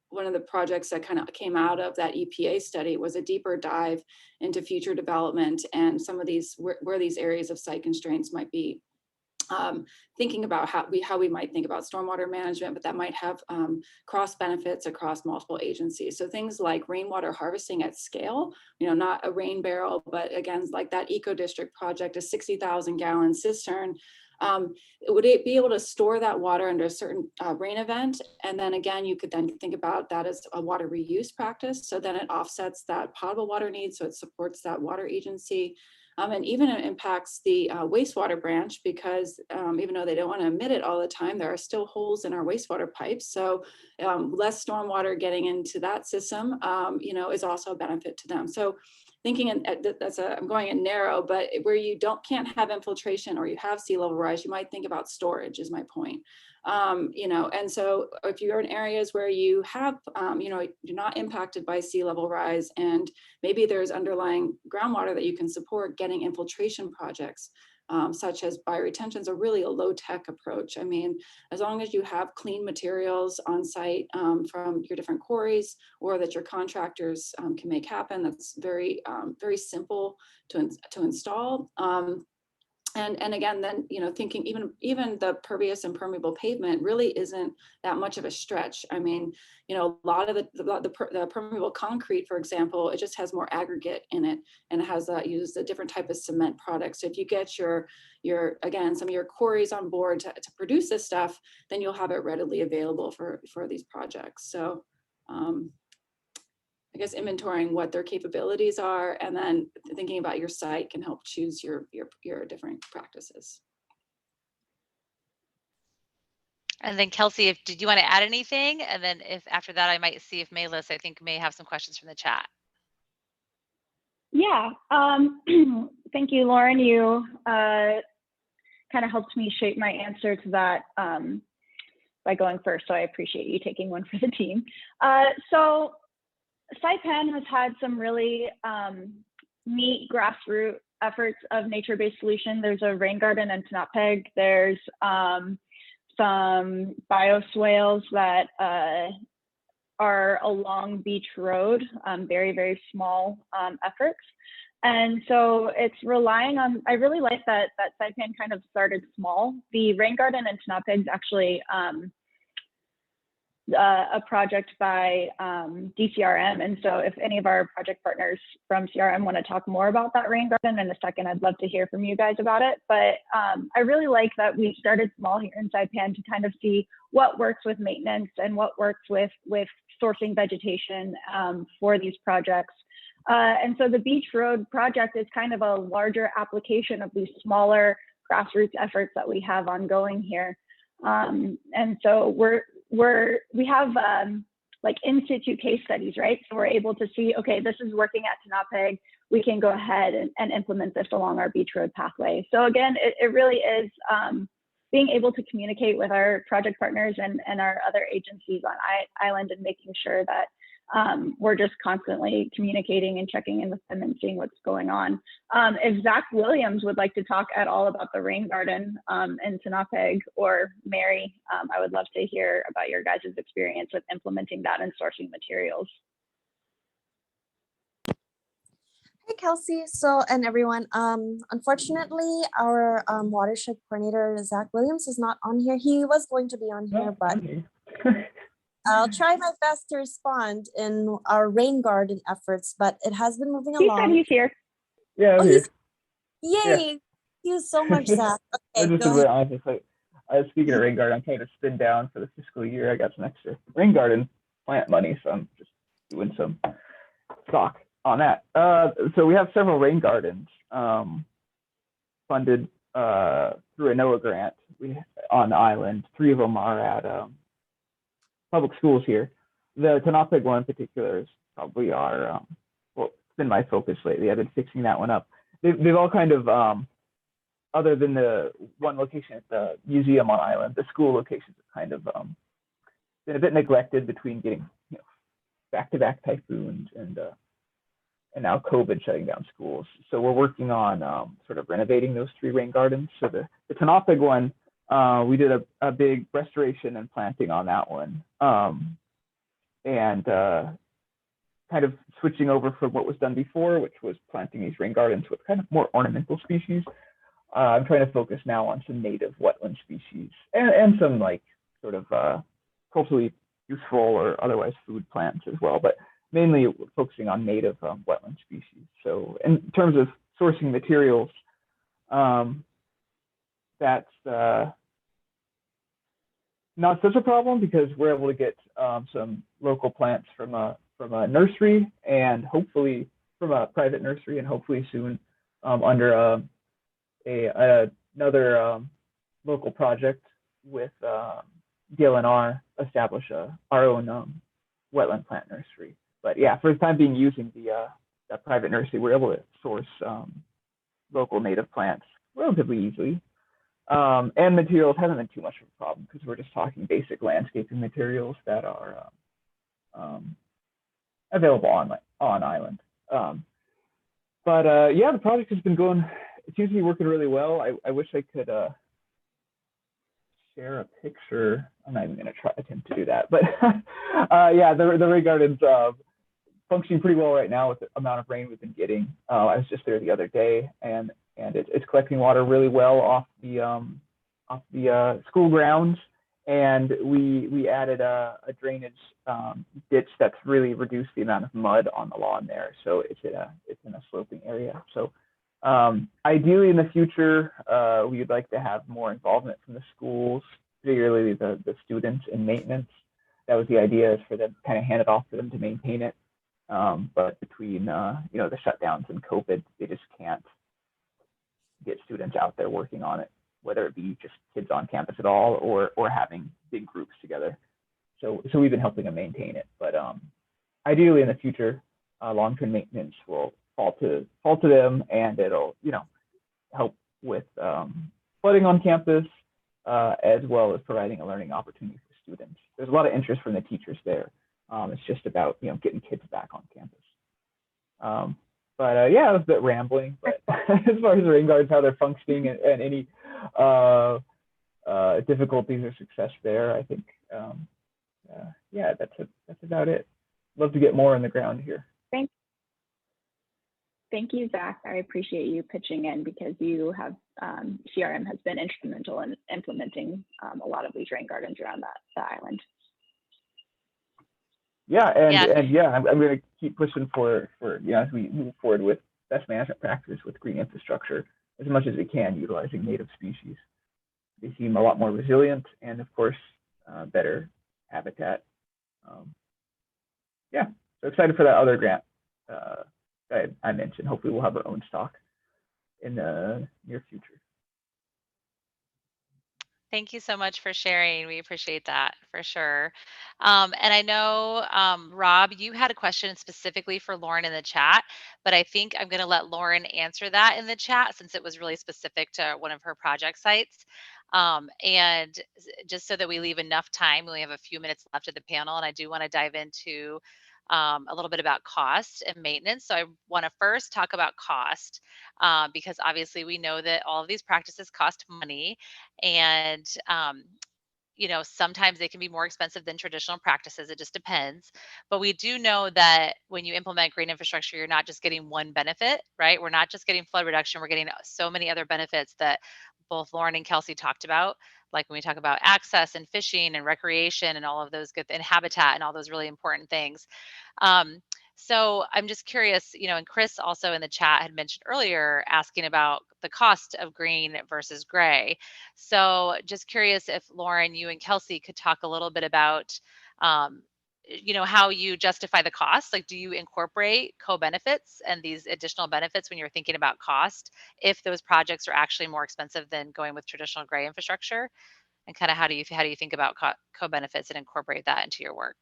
H: one of the projects that kind of came out of that EPA study was a deeper dive into future development and some of these where these areas of site constraints might be. Thinking about how we might think about stormwater management, but that might have cross benefits across multiple agencies. So things like rainwater harvesting at scale, not a rain barrel, but again, like that Eco District project, a 60,000 gallon cistern. Would it be able to store that water under a certain rain event? And then again, you could then think about that as a water reuse practice. So then it offsets that potable water need, so it supports that water agency. And even it impacts the wastewater branch because even though they don't want to emit it all the time, there are still holes in our wastewater pipes. So less stormwater getting into that system, is also a benefit to them. So thinking, I'm going in narrow, but where you can't have infiltration or you have sea level rise, you might think about storage is my point. And so if you're in areas where you have, you're not impacted by sea level rise and maybe there's underlying groundwater that you can support, getting infiltration projects such as bioretention is really a low tech approach. I mean, as long as you have clean materials on site from your different quarries or that your contractors can make happen, that's very, very simple to install. And again, then, thinking even the pervious and permeable pavement really isn't that much of a stretch. I mean, a lot of the permeable concrete, for example, it just has more aggregate in it and it has uses a different type of cement product. So if you get your again, some of your quarries on board to produce this stuff, then you'll have it readily available for these projects. So I guess inventorying what their capabilities are and then thinking about your site can help choose your different practices.
A: And then Kelsey, did you want to add anything? And then if after that, I might see if Melis, I think, may have some questions from the chat.
G: Yeah, thank you, Lauren. You kind of helped me shape my answer to that by going first. So I appreciate you taking one for the team. So Saipan has had some really neat grassroots efforts of nature-based solution. There's a rain garden in Tenapeg. There's some bioswales that are along Beach Road, very, very small efforts. And so it's relying on, I really like that Saipan kind of started small. The rain garden in Tenapeg is actually a project by DCRM. And so if any of our project partners from CRM want to talk more about that rain garden in a second, I'd love to hear from you guys about it. But I really like that we started small here in Saipan to kind of see what works with maintenance and what works with sourcing vegetation for these projects. And so the Beach Road project is kind of a larger application of these smaller grassroots efforts that we have ongoing here. And so we have like in situ case studies, right? So we're able to see, okay, this is working at Tenapeg. We can go ahead and implement this along our Beach Road pathway. So again, it really is being able to communicate with our project partners and our other agencies on island and making sure that we're just constantly communicating and checking in with them and seeing what's going on. If Zach Williams would like to talk at all about the rain garden in Tenapeg, or Mary, I would love to hear about your guys' experience with implementing that and sourcing materials.
C: Hey, Kelsey. So, and everyone, unfortunately, our watershed coordinator, Zach Williams, is not on here. He was going to be on here, but I'll try my best to respond in our rain garden efforts, but it has been moving along.
G: He said he's here.
I: Yeah, I'm here.
C: Yay!
I: Yeah.
C: Thank you so much, Zach. Okay,
I: just
C: go ahead.
I: honest, speaking of rain garden, I'm trying to spin down for the fiscal year. I got some extra rain garden plant money, so I'm just doing some stock on that. So we have several rain gardens funded through a NOAA grant on the island. 3 of them are at public schools here. The Tenapeg one in particular is probably our, well, it's been my focus lately. I've been fixing that one up. They've all kind of, other than the one location at the museum on island, the school locations have kind of been a bit neglected between getting, back-to-back typhoons and now COVID shutting down schools. So we're working on sort of renovating those 3 rain gardens. So the Tenapeg one, we did a big restoration and planting on that one, and kind of switching over from what was done before, which was planting these rain gardens with kind of more ornamental species. I'm trying to focus now on some native wetland species and some like sort of culturally useful or otherwise food plants as well, but mainly focusing on native wetland species. So in terms of sourcing materials, that's not such a problem because we're able to get some local plants from a nursery and hopefully from a private nursery, and hopefully soon under another local project with DLNR, establish our own wetland plant nursery. But yeah, for the time being, using the private nursery, we're able to source local native plants relatively easily. And materials hasn't been too much of a problem because we're just talking basic landscaping materials that are available on island. But yeah, the project has been going, it seems to be working really well. I wish I could share a picture. I'm not even going to attempt to do that, but yeah, the rain garden's functioning pretty well right now with the amount of rain we've been getting. I was just there the other day, and it's collecting water really well off the school grounds, and we added a drainage ditch that's really reduced the amount of mud on the lawn there. So it's in a sloping area. So ideally in the future, we'd like to have more involvement from the schools, particularly the students in maintenance. That was the idea, is for them to kind of hand it off to them to maintain it. But between the shutdowns and COVID, they just can't get students out there working on it, whether it be just kids on campus at all or having big groups together. So we've been helping them maintain it. But ideally in the future, long-term maintenance will fall to them, and it'll help with flooding on campus, as well as providing a learning opportunity for students. There's a lot of interest from the teachers there. It's just about getting kids back on campus. But yeah, it was a bit rambling. But as far as the rain gardens, how they're functioning, and any difficulties or success there, I think yeah, that's about it. Love to get more on the ground here.
G: Thank you, Zach. I appreciate you pitching in, because you have CRM has been instrumental in implementing a lot of these rain gardens around the island.
I: Yeah, and yeah, I'm going to keep pushing for as we move forward with best management practices with green infrastructure as much as we can, utilizing native species. They seem a lot more resilient, and of course, better habitat. Yeah, so excited for that other grant that I mentioned. Hopefully, we'll have our own stock in the near future.
A: Thank you so much for sharing. We appreciate that for sure. And I know, Rob, you had a question specifically for Lauren in the chat, but I think I'm going to let Lauren answer that in the chat, since it was really specific to one of her project sites. And just so that we leave enough time, we only have a few minutes left of the panel, and I do want to dive into a little bit about cost and maintenance. So I want to first talk about cost, because obviously we know that all of these practices cost money, and sometimes they can be more expensive than traditional practices. It just depends. But we do know that when you implement green infrastructure, you're not just getting one benefit, right? We're not just getting flood reduction. We're getting so many other benefits that both Lauren and Kelsey talked about, like when we talk about access and fishing and recreation and all of those good, and habitat and all those really important things. So I'm just curious, and Chris also in the chat had mentioned earlier, asking about the cost of green versus gray. So just curious if Lauren, you and Kelsey could talk a little bit about, how you justify the cost. Like, do you incorporate co-benefits and these additional benefits when you're thinking about cost, if those projects are actually more expensive than going with traditional gray infrastructure? And kind of how do you think about co-benefits and incorporate that into your work?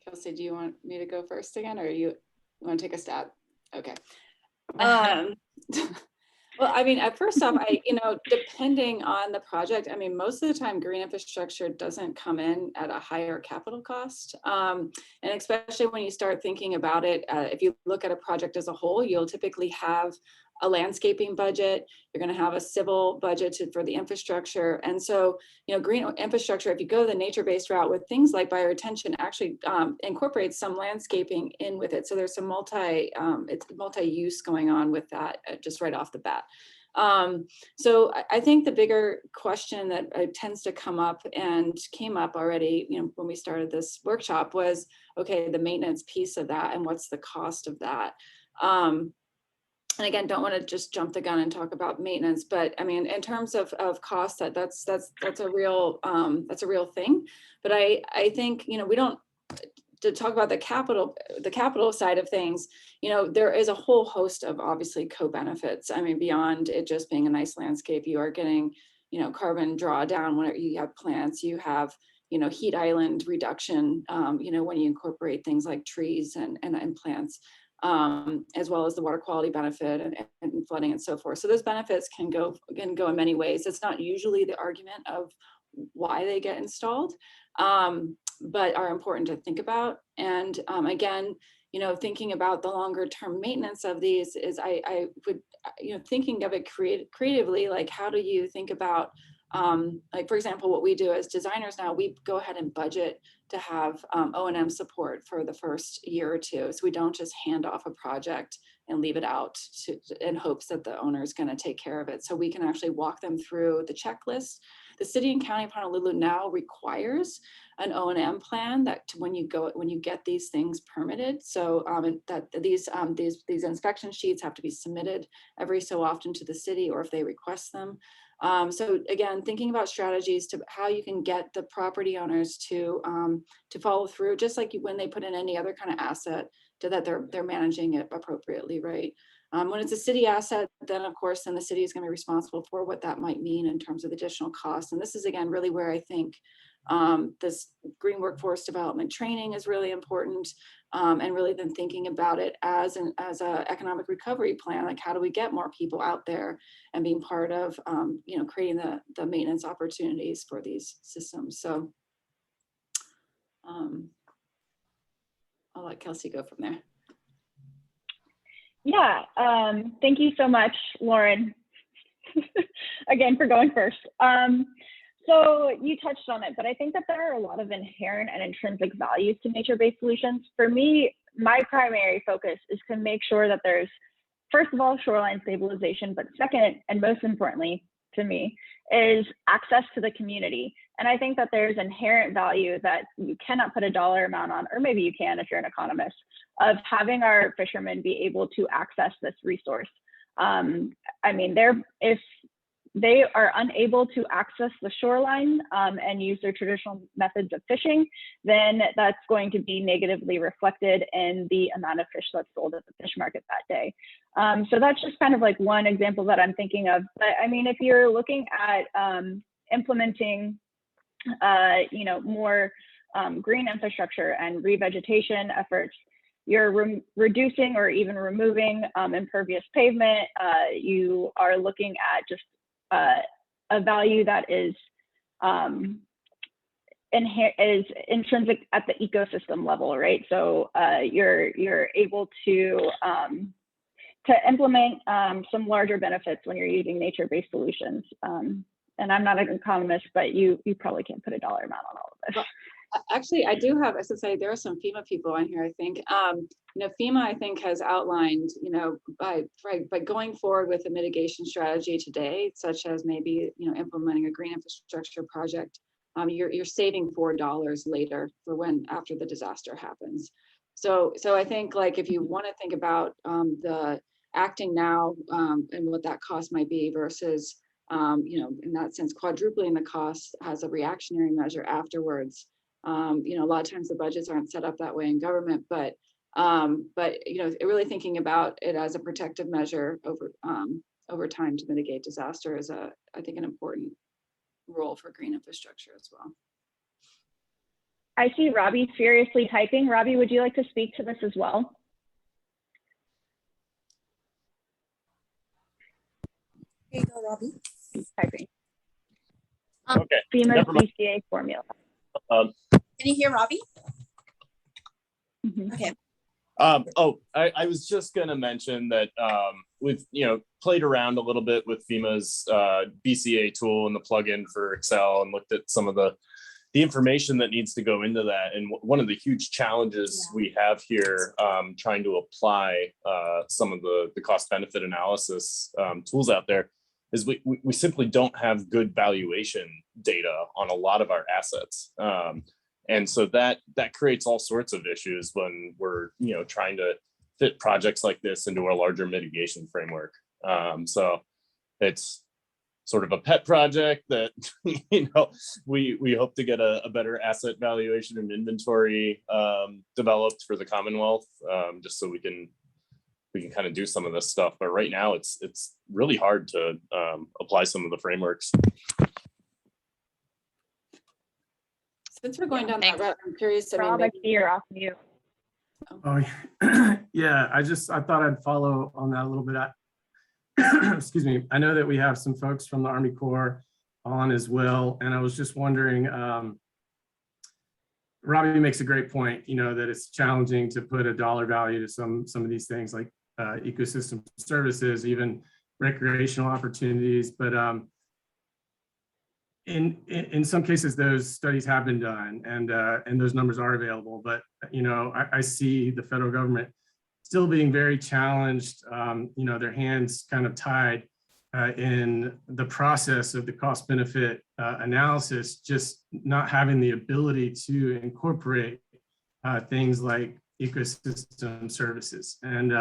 H: Kelsey, do you want me to go first again, or you want to take a stab? Okay. Well, I mean, first off, depending on the project, I mean, most of the time green infrastructure doesn't come in at a higher capital cost. And especially when you start thinking about it, if you look at a project as a whole, you'll typically have a landscaping budget, you're going to have a civil budget for the infrastructure. And so, green infrastructure, if you go the nature-based route with things like bioretention, actually incorporates some landscaping in with it. So there's some it's multi-use going on with that just right off the bat. So I think the bigger question that tends to come up and came up already, when we started this workshop was, okay, the maintenance piece of that and what's the cost of that? And again, don't want to just jump the gun and talk about maintenance, but I mean, in terms of cost, that's a real thing. But I think, we don't, to talk about the capital side of things, there is a whole host of obviously co-benefits. I mean, beyond it just being a nice landscape, you are getting, carbon drawdown when you have plants, you have, heat island reduction, when you incorporate things like trees and plants, as well as the water quality benefit and flooding and so forth. So those benefits can go in many ways. It's not usually the argument of why they get installed, but are important to think about. And again, thinking about the longer term maintenance of these is I would, thinking of it creatively, like how do you think about, like, for example, what we do as designers now, we go ahead and budget to have O&M support for the first year or two. So we don't just hand off a project and leave it out in hopes that the owner is going to take care of it. So we can actually walk them through the checklist. The city and county of Honolulu now requires an O&M plan that when you get these things permitted. So that these inspection sheets have to be submitted every so often to the city, or if they request them. So again, thinking about strategies to how you can get the property owners to follow through, just like when they put in any other kind of asset, to that they're managing it appropriately, right? When it's a city asset, then of course, then the city is going to be responsible for what that might mean in terms of additional costs. And this is again really where I think this green workforce development training is really important, and really then thinking about it as a economic recovery plan. Like, how do we get more people out there and being part of creating the maintenance opportunities for these systems. So I'll let Kelsey go from there.
G: Yeah, thank you so much, Lauren, again, for going first. So you touched on it, but I think that there are a lot of inherent and intrinsic values to nature-based solutions. For me, my primary focus is to make sure that there's, first of all, shoreline stabilization, but second, and most importantly to me, is access to the community. And I think that there's inherent value that you cannot put a dollar amount on, or maybe you can if you're an economist, of having our fishermen be able to access this resource. I mean, if they are unable to access the shoreline and use their traditional methods of fishing, then that's going to be negatively reflected in the amount of fish that's sold at the fish market that day. So that's just kind of like one example that I'm thinking of. But I mean, if you're looking at implementing, more green infrastructure and revegetation efforts, you're reducing or even removing impervious pavement. You are looking at just a value that is intrinsic at the ecosystem level, right? So you're able to implement some larger benefits when you're using nature-based solutions. And I'm not an economist, but you probably can't put a dollar amount on all of this.
H: Well, actually, I do have, as I say, there are some FEMA people on here, I think. FEMA, I think, has outlined, by going forward with a mitigation strategy today, such as maybe, implementing a green infrastructure project, you're saving $4 later for after the disaster happens. So I think, like, if you want to think about the acting now and what that cost might be versus, in that sense, quadrupling the cost as a reactionary measure afterwards. A lot of times the budgets aren't set up that way in government, but really thinking about it as a protective measure over time to mitigate disaster is I think an important role for green infrastructure as well.
G: I see Robbie furiously typing. Robbie, would you like to speak to this as well?
C: Here you go, Robbie.
G: Typing.
J: Okay.
G: FEMA's BCA formula.
C: Can you hear Robbie?
G: Mm-hmm.
C: Okay.
F: I was just going to mention that we've played around a little bit with FEMA's BCA tool and the plugin for Excel and looked at some of the information that needs to go into that. And one of the huge challenges we have here trying to apply some of the cost benefit analysis tools out there is we simply don't have good valuation data on a lot of our assets. And so that creates all sorts of issues when we're trying to fit projects like this into a larger mitigation framework. So it's sort of a pet project that we hope to get a better asset valuation and inventory developed for the Commonwealth, just so we can kind of do some of this stuff. But right now it's really hard to apply some of the frameworks.
H: Since we're going down that route, I'm curious.
G: Rob, I see you're off mute.
K: Oh, yeah, I thought I'd follow on that a little bit. Excuse me. I know that we have some folks from the Army Corps on as well. And I was just wondering, Robbie makes a great point, that it's challenging to put a dollar value to some of these things like ecosystem services, even recreational opportunities. But in some cases, those studies have been done and those numbers are available. But, I see the federal government still being very challenged, their hands kind of tied in the process of the cost benefit analysis, just not having the ability to incorporate things like ecosystem services. And,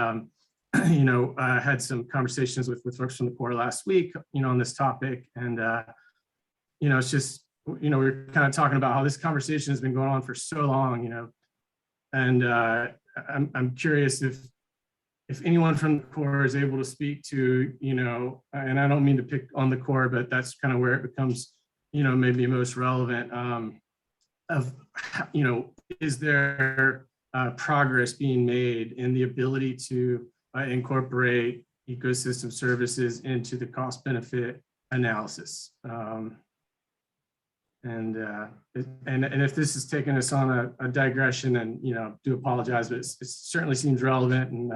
K: I had some conversations with folks from the Corps last week, on this topic. And, it's just, we're kind of talking about how this conversation has been going on for so long, and I'm curious if anyone from the Corps is able to speak to, and I don't mean to pick on the Corps, but that's kind of where it becomes, maybe most relevant of, is there progress being made in the ability to incorporate ecosystem services into the cost benefit analysis? And if this is taking us on a digression, and do apologize, but it certainly seems relevant. And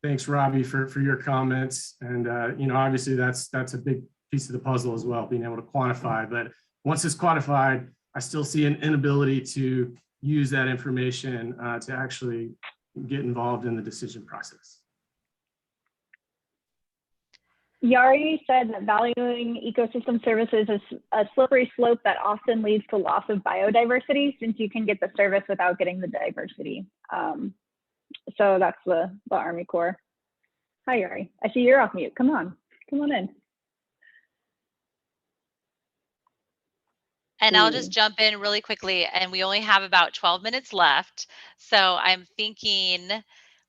K: thanks, Robbie, for your comments. And obviously that's a big piece of the puzzle as well, being able to quantify. But once it's quantified, I still see an inability to use that information to actually get involved in the decision process.
G: Yari said that valuing ecosystem services is a slippery slope that often leads to loss of biodiversity, since you can get the service without getting the diversity. So that's the Army Corps. Hi, Yari. I see you're off mute. Come on in.
A: And I'll just jump in really quickly, and we only have about 12 minutes left. So I'm thinking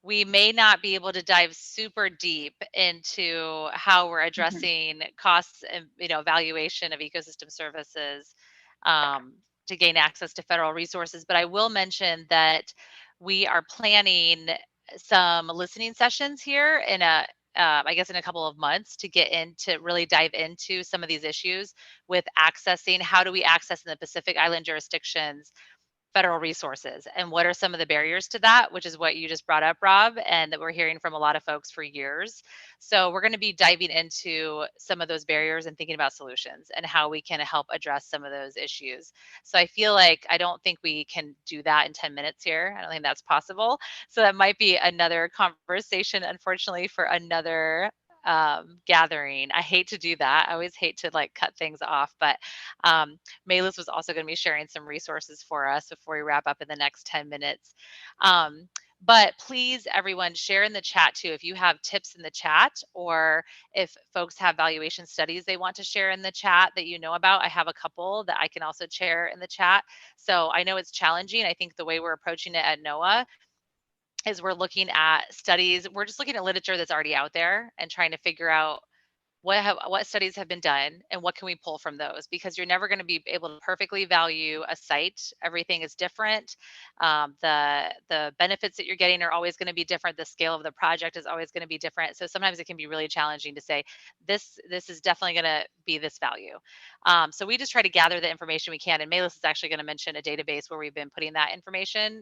A: we may not be able to dive super deep into how we're addressing costs and valuation of ecosystem services to gain access to federal resources. But I will mention that we are planning some listening sessions here in I guess in a couple of months, to get into really dive into some of these issues with accessing. How do we access in the Pacific Island jurisdictions federal resources, and what are some of the barriers to that, which is what you just brought up, Rob, and that we're hearing from a lot of folks for years. So we're going to be diving into some of those barriers and thinking about solutions and how we can help address some of those issues. So I feel like I don't think we can do that in 10 minutes here. I don't think that's possible. So that might be another conversation, unfortunately, for another gathering. I hate to do that. I always hate to cut things off, but Melis was also going to be sharing some resources for us before we wrap up in the next 10 minutes. But please, everyone, share in the chat too. If you have tips in the chat, or if folks have valuation studies they want to share in the chat that about, I have a couple that I can also share in the chat. So I know it's challenging. I think the way we're approaching it at NOAA is we're looking at studies. We're just looking at literature that's already out there and trying to figure out what studies have been done and what can we pull from those, because you're never going to be able to perfectly value a site. Everything is different. The benefits that you're getting are always going to be different. The scale of the project is always going to be different. So sometimes it can be really challenging to say this is definitely going to be this value. So we just try to gather the information we can. And Melis is actually going to mention a database where we've been putting that information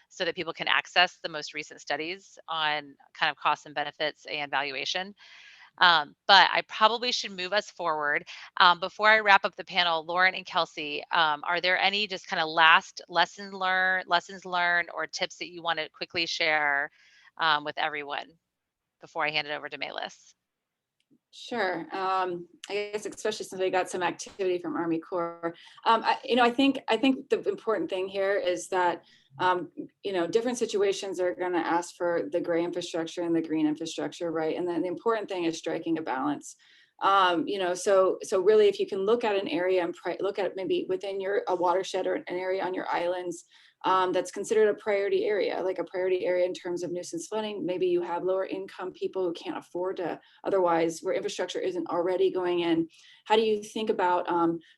A: so that people can access the most recent studies on kind of costs and benefits and valuation. But I probably should move us forward. Before I wrap up the panel, Lauren and Kelsey, are there any just kind of last lessons learned or tips that you want to quickly share with everyone before I hand it over to Melis?
H: Sure. I guess especially since we got some activity from Army Corps, I think the important thing here is that different situations are going to ask for the gray infrastructure and the green infrastructure, right? And then the important thing is striking a balance. You know, so really, if you can look at an area and look at maybe within a watershed or an area on your islands that's considered a priority area, like a priority area in terms of nuisance flooding. Maybe you have lower income people who can't afford to otherwise, where infrastructure isn't already going in. How do you think about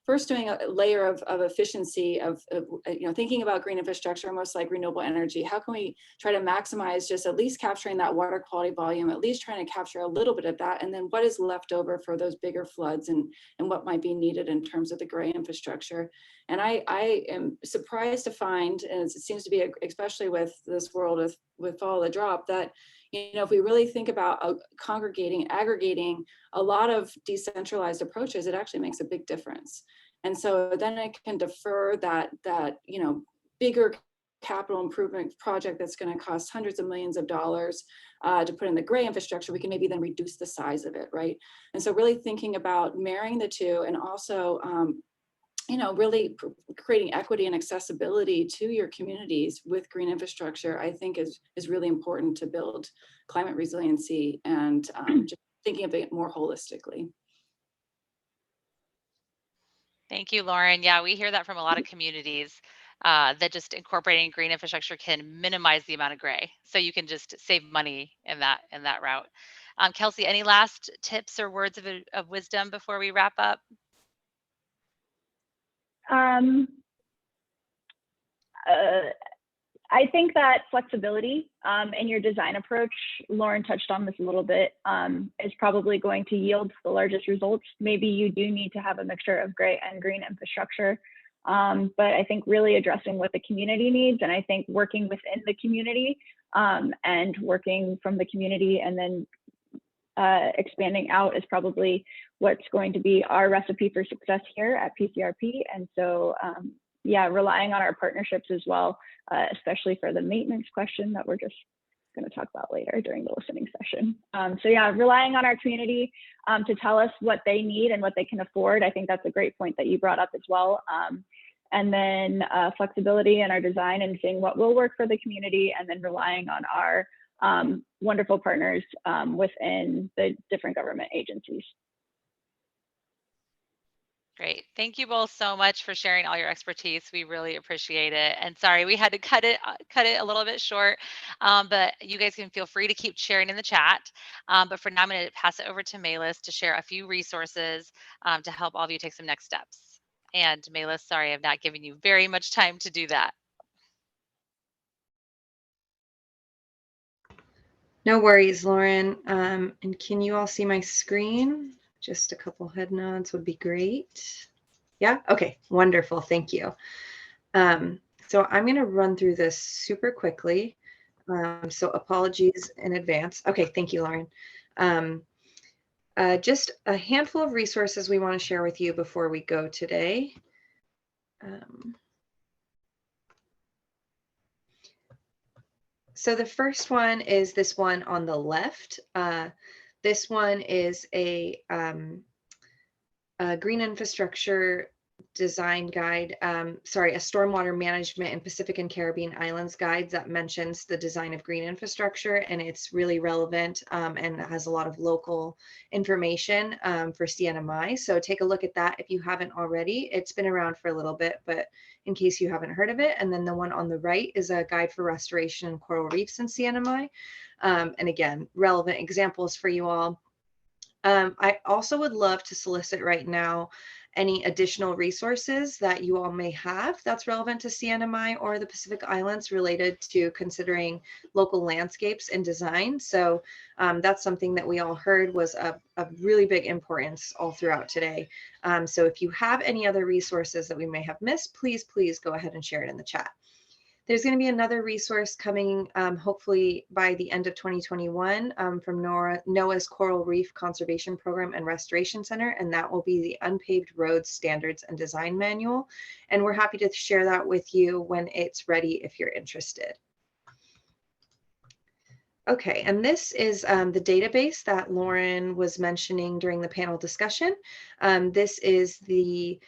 H: first doing a layer of efficiency of you know, thinking about green infrastructure, almost like renewable energy? How can we try to maximize just at least capturing that water quality volume, at least trying to capture a little bit of that, and then what is left over for those bigger floods, and what might be needed in terms of the gray infrastructure? And I am surprised to find, and it seems to be, especially with this world with follow the drop, that, you know, if we really think about aggregating a lot of decentralized approaches, it actually makes a big difference. And so then it can defer that you know, bigger capital improvement project that's going to cost hundreds of millions of dollars to put in the gray infrastructure. We can maybe then reduce the size of it, right? And so really thinking about marrying the two, and also you know, really creating equity and accessibility to your communities with green infrastructure, I think is really important to build climate resiliency, and just thinking of it more holistically.
A: Thank you, Lauren. Yeah, we hear that from a lot of communities, that just incorporating green infrastructure can minimize the amount of gray. So you can just save money in that route. Kelsey, any last tips or words of wisdom before we wrap up?
G: I think that flexibility in your design approach, Lauren touched on this a little bit, is probably going to yield the largest results. Maybe you do need to have a mixture of gray and green infrastructure, but I think really addressing what the community needs, and I think working within the community and working from the community and then expanding out is probably what's going to be our recipe for success here at PCRP. And so, yeah, relying on our partnerships as well, especially for the maintenance question that we're just going to talk about later during the listening session. So yeah, relying on our community to tell us what they need and what they can afford. I think that's a great point that you brought up as well. And then flexibility in our design and seeing what will work for the community, and then relying on our wonderful partners within the different government agencies.
A: Great. Thank you both so much for sharing all your expertise. We really appreciate it. And sorry, we had to cut it a little bit short, but you guys can feel free to keep sharing in the chat. But for now, I'm going to pass it over to Melis to share a few resources to help all of you take some next steps. And Melis, sorry, I've not given you very much time to do that.
B: No worries, Lauren. And can you all see my screen? Just a couple head nods would be great. Yeah, okay, wonderful, thank you. So I'm gonna run through this super quickly. So apologies in advance. Okay, thank you, Lauren. Just a handful of resources we wanna share with you before we go today. So the first one is this one on the left. This one is a green infrastructure design guide, a stormwater management in Pacific and Caribbean Islands guides that mentions the design of green infrastructure, and it's really relevant and has a lot of local information for CNMI. So take a look at that if you haven't already. It's been around for a little bit, but in case you haven't heard of it. And then the one on the right is a guide for restoration and coral reefs in CNMI. And again, relevant examples for you all. I also would love to solicit right now any additional resources that you all may have that's relevant to CNMI or the Pacific Islands related to considering local landscapes and design. So that's something that we all heard was of really big importance all throughout today. So if you have any other resources that we may have missed, please go ahead and share it in the chat. There's going to be another resource coming hopefully by the end of 2021 from NOAA's Coral Reef Conservation Program and Restoration Center, and that will be the Unpaved Roads Standards and Design Manual. And we're happy to share that with you when it's ready if you're interested. Okay, and this is the database that Lauren was mentioning during the panel discussion. This is the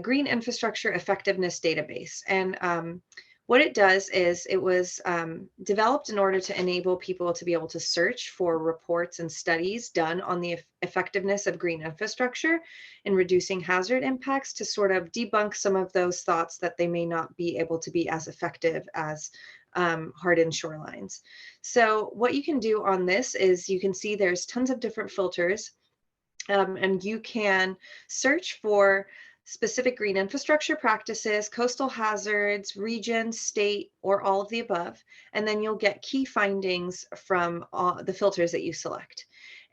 B: Green Infrastructure Effectiveness Database. And What it does is it was developed in order to enable people to be able to search for reports and studies done on the effectiveness of green infrastructure in reducing hazard impacts, to sort of debunk some of those thoughts that they may not be able to be as effective as hardened shorelines. So what you can do on this is you can see there's tons of different filters, and you can search for specific green infrastructure practices, coastal hazards, region, state, or all of the above. And then you'll get key findings from the filters that you select.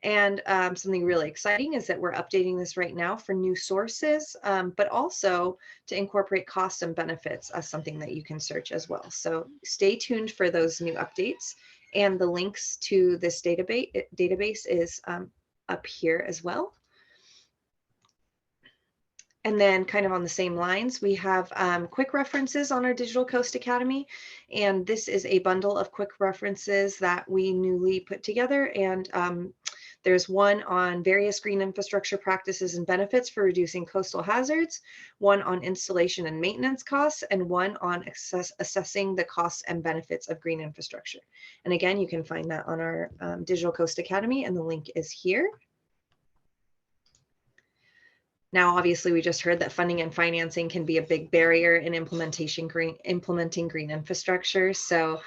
B: And something really exciting is that we're updating this right now for new sources, but also to incorporate costs and benefits as something that you can search as well. So stay tuned for those new updates. And the links to this database is up here as well. And then kind of on the same lines, we have quick references on our Digital Coast Academy. And this is a bundle of quick references that we newly put together. And there's one on various green infrastructure practices and benefits for reducing coastal hazards, one on installation and maintenance costs, and one on assessing the costs and benefits of green infrastructure. And again, you can find that on our Digital Coast Academy, and the link is here. Now, obviously, we just heard that funding and financing can be a big barrier in implementing green infrastructure. So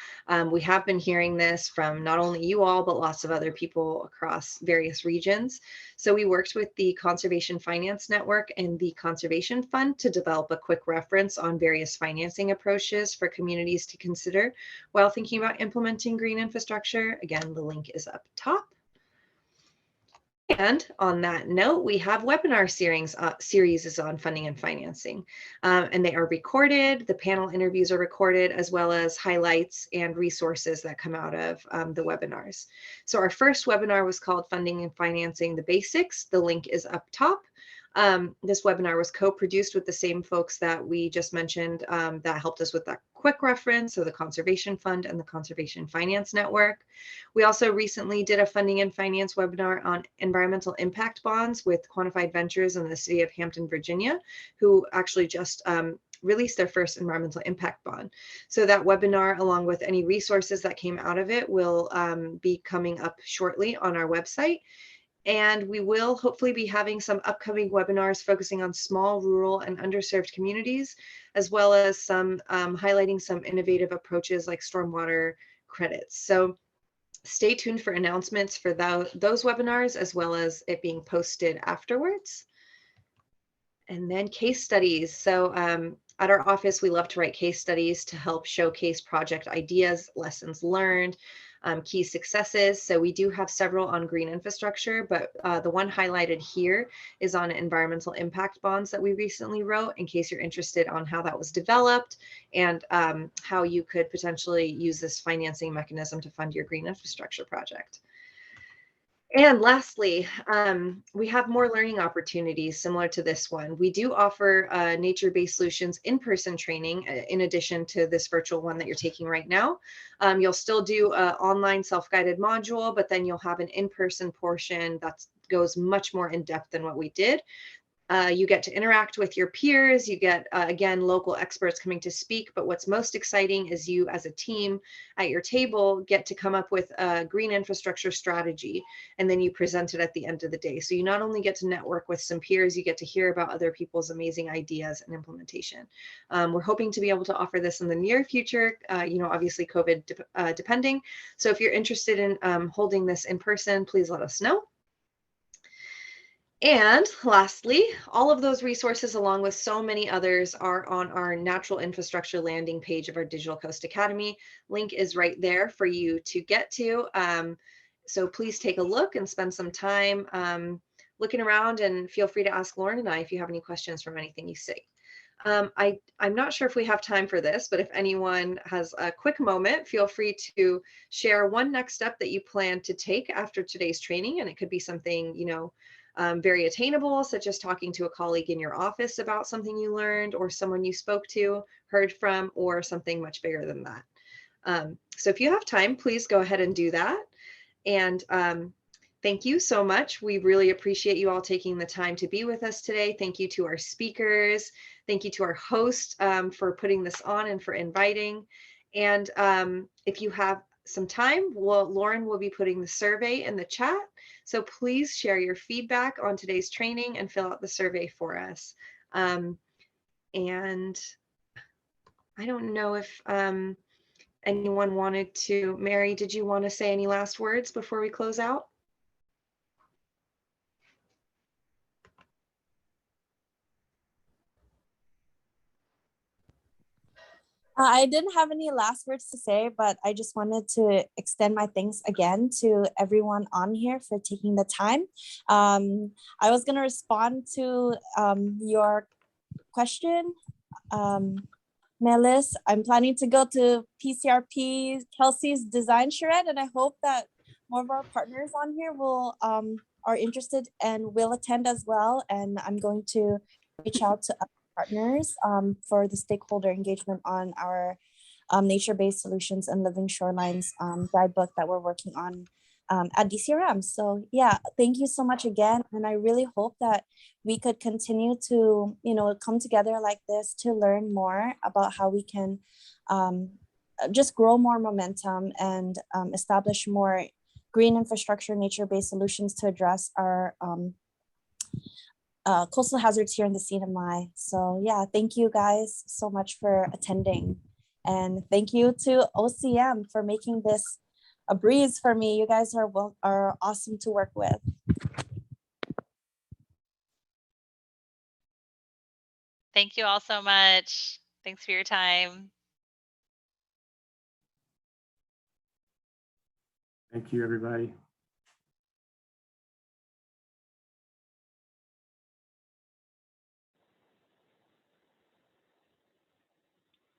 B: we have been hearing this from not only you all, but lots of other people across various regions. So we worked with the Conservation Finance Network and the Conservation Fund to develop a quick reference on various financing approaches for communities to consider while thinking about implementing green infrastructure. Again, the link is up top. And on that note, we have webinar series on funding and financing, and they are recorded. The panel interviews are recorded, as well as highlights and resources that come out of the webinars. So our first webinar was called Funding and Financing the Basics. The link is up top. This webinar was co-produced with the same folks that we just mentioned that helped us with that quick reference, so the Conservation Fund and the Conservation Finance Network. We also recently did a funding and finance webinar on environmental impact bonds with Quantified Ventures in the city of Hampton, Virginia, who actually just released their first environmental impact bond. So that webinar, along with any resources that came out of it, will be coming up shortly on our website. And we will hopefully be having some upcoming webinars focusing on small, rural, and underserved communities, as well as some highlighting some innovative approaches like stormwater credits. So stay tuned for announcements for those webinars, as well as it being posted afterwards. And then case studies. So at our office, we love to write case studies to help showcase project ideas, lessons learned, key successes. So we do have several on green infrastructure, but the one highlighted here is on environmental impact bonds that we recently wrote, in case you're interested on how that was developed and how you could potentially use this financing mechanism to fund your green infrastructure project. And lastly, we have more learning opportunities similar to this one. We do offer nature-based solutions in-person training in addition to this virtual one that you're taking right now. You'll still do an online self-guided module, but then you'll have an in-person portion that goes much more in depth than what we did. You get to interact with your peers. You get, again, local experts coming to speak. But what's most exciting is you as a team at your table get to come up with a green infrastructure strategy, and then you present it at the end of the day. So you not only get to network with some peers, you get to hear about other people's amazing ideas and implementation. We're hoping to be able to offer this in the near future, obviously COVID depending. So if you're interested in holding this in person, please let us know. And lastly, all of those resources, along with so many others, are on our natural infrastructure landing page of our Digital Coast Academy. Link is right there for you to get to. So please take a look and spend some time looking around, and feel free to ask Lauren and I if you have any questions from anything you see. I'm not sure if we have time for this, but if anyone has a quick moment, feel free to share one next step that you plan to take after today's training. And it could be something, very attainable, such as talking to a colleague in your office about something you learned, or someone you spoke to, heard from, or something much bigger than that. So if you have time, please go ahead and do that. And Thank you so much. We really appreciate you all taking the time to be with us today. Thank you to our speakers. Thank you to our host for putting this on and for inviting. And if you have some time, Lauren will be putting the survey in the chat. So please share your feedback on today's training and fill out the survey for us. And I don't know if anyone wanted to, Mary, did you want to say any last words before we close out?
C: I didn't have any last words to say, but I just wanted to extend my thanks again to everyone on here for taking the time. I was going to respond to your question, Melis. I'm planning to go to PCRP Kelsey's design charrette, and I hope that more of our partners on here will are interested and will attend as well. And I'm going to reach out to partners for the stakeholder engagement on our nature-based solutions and living shorelines guidebook that we're working on at DCRM. So yeah, thank you so much again. And I really hope that we could continue to, come together like this to learn more about how we can just grow more momentum and establish more green infrastructure, nature-based solutions to address our coastal hazards here in the CNMI. So yeah, thank you guys so much for attending. And thank you to OCM for making this a breeze for me. You guys are awesome to work with.
A: Thank you all so much. Thanks for your time.
K: Thank you, everybody.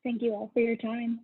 G: Thank you all for your time.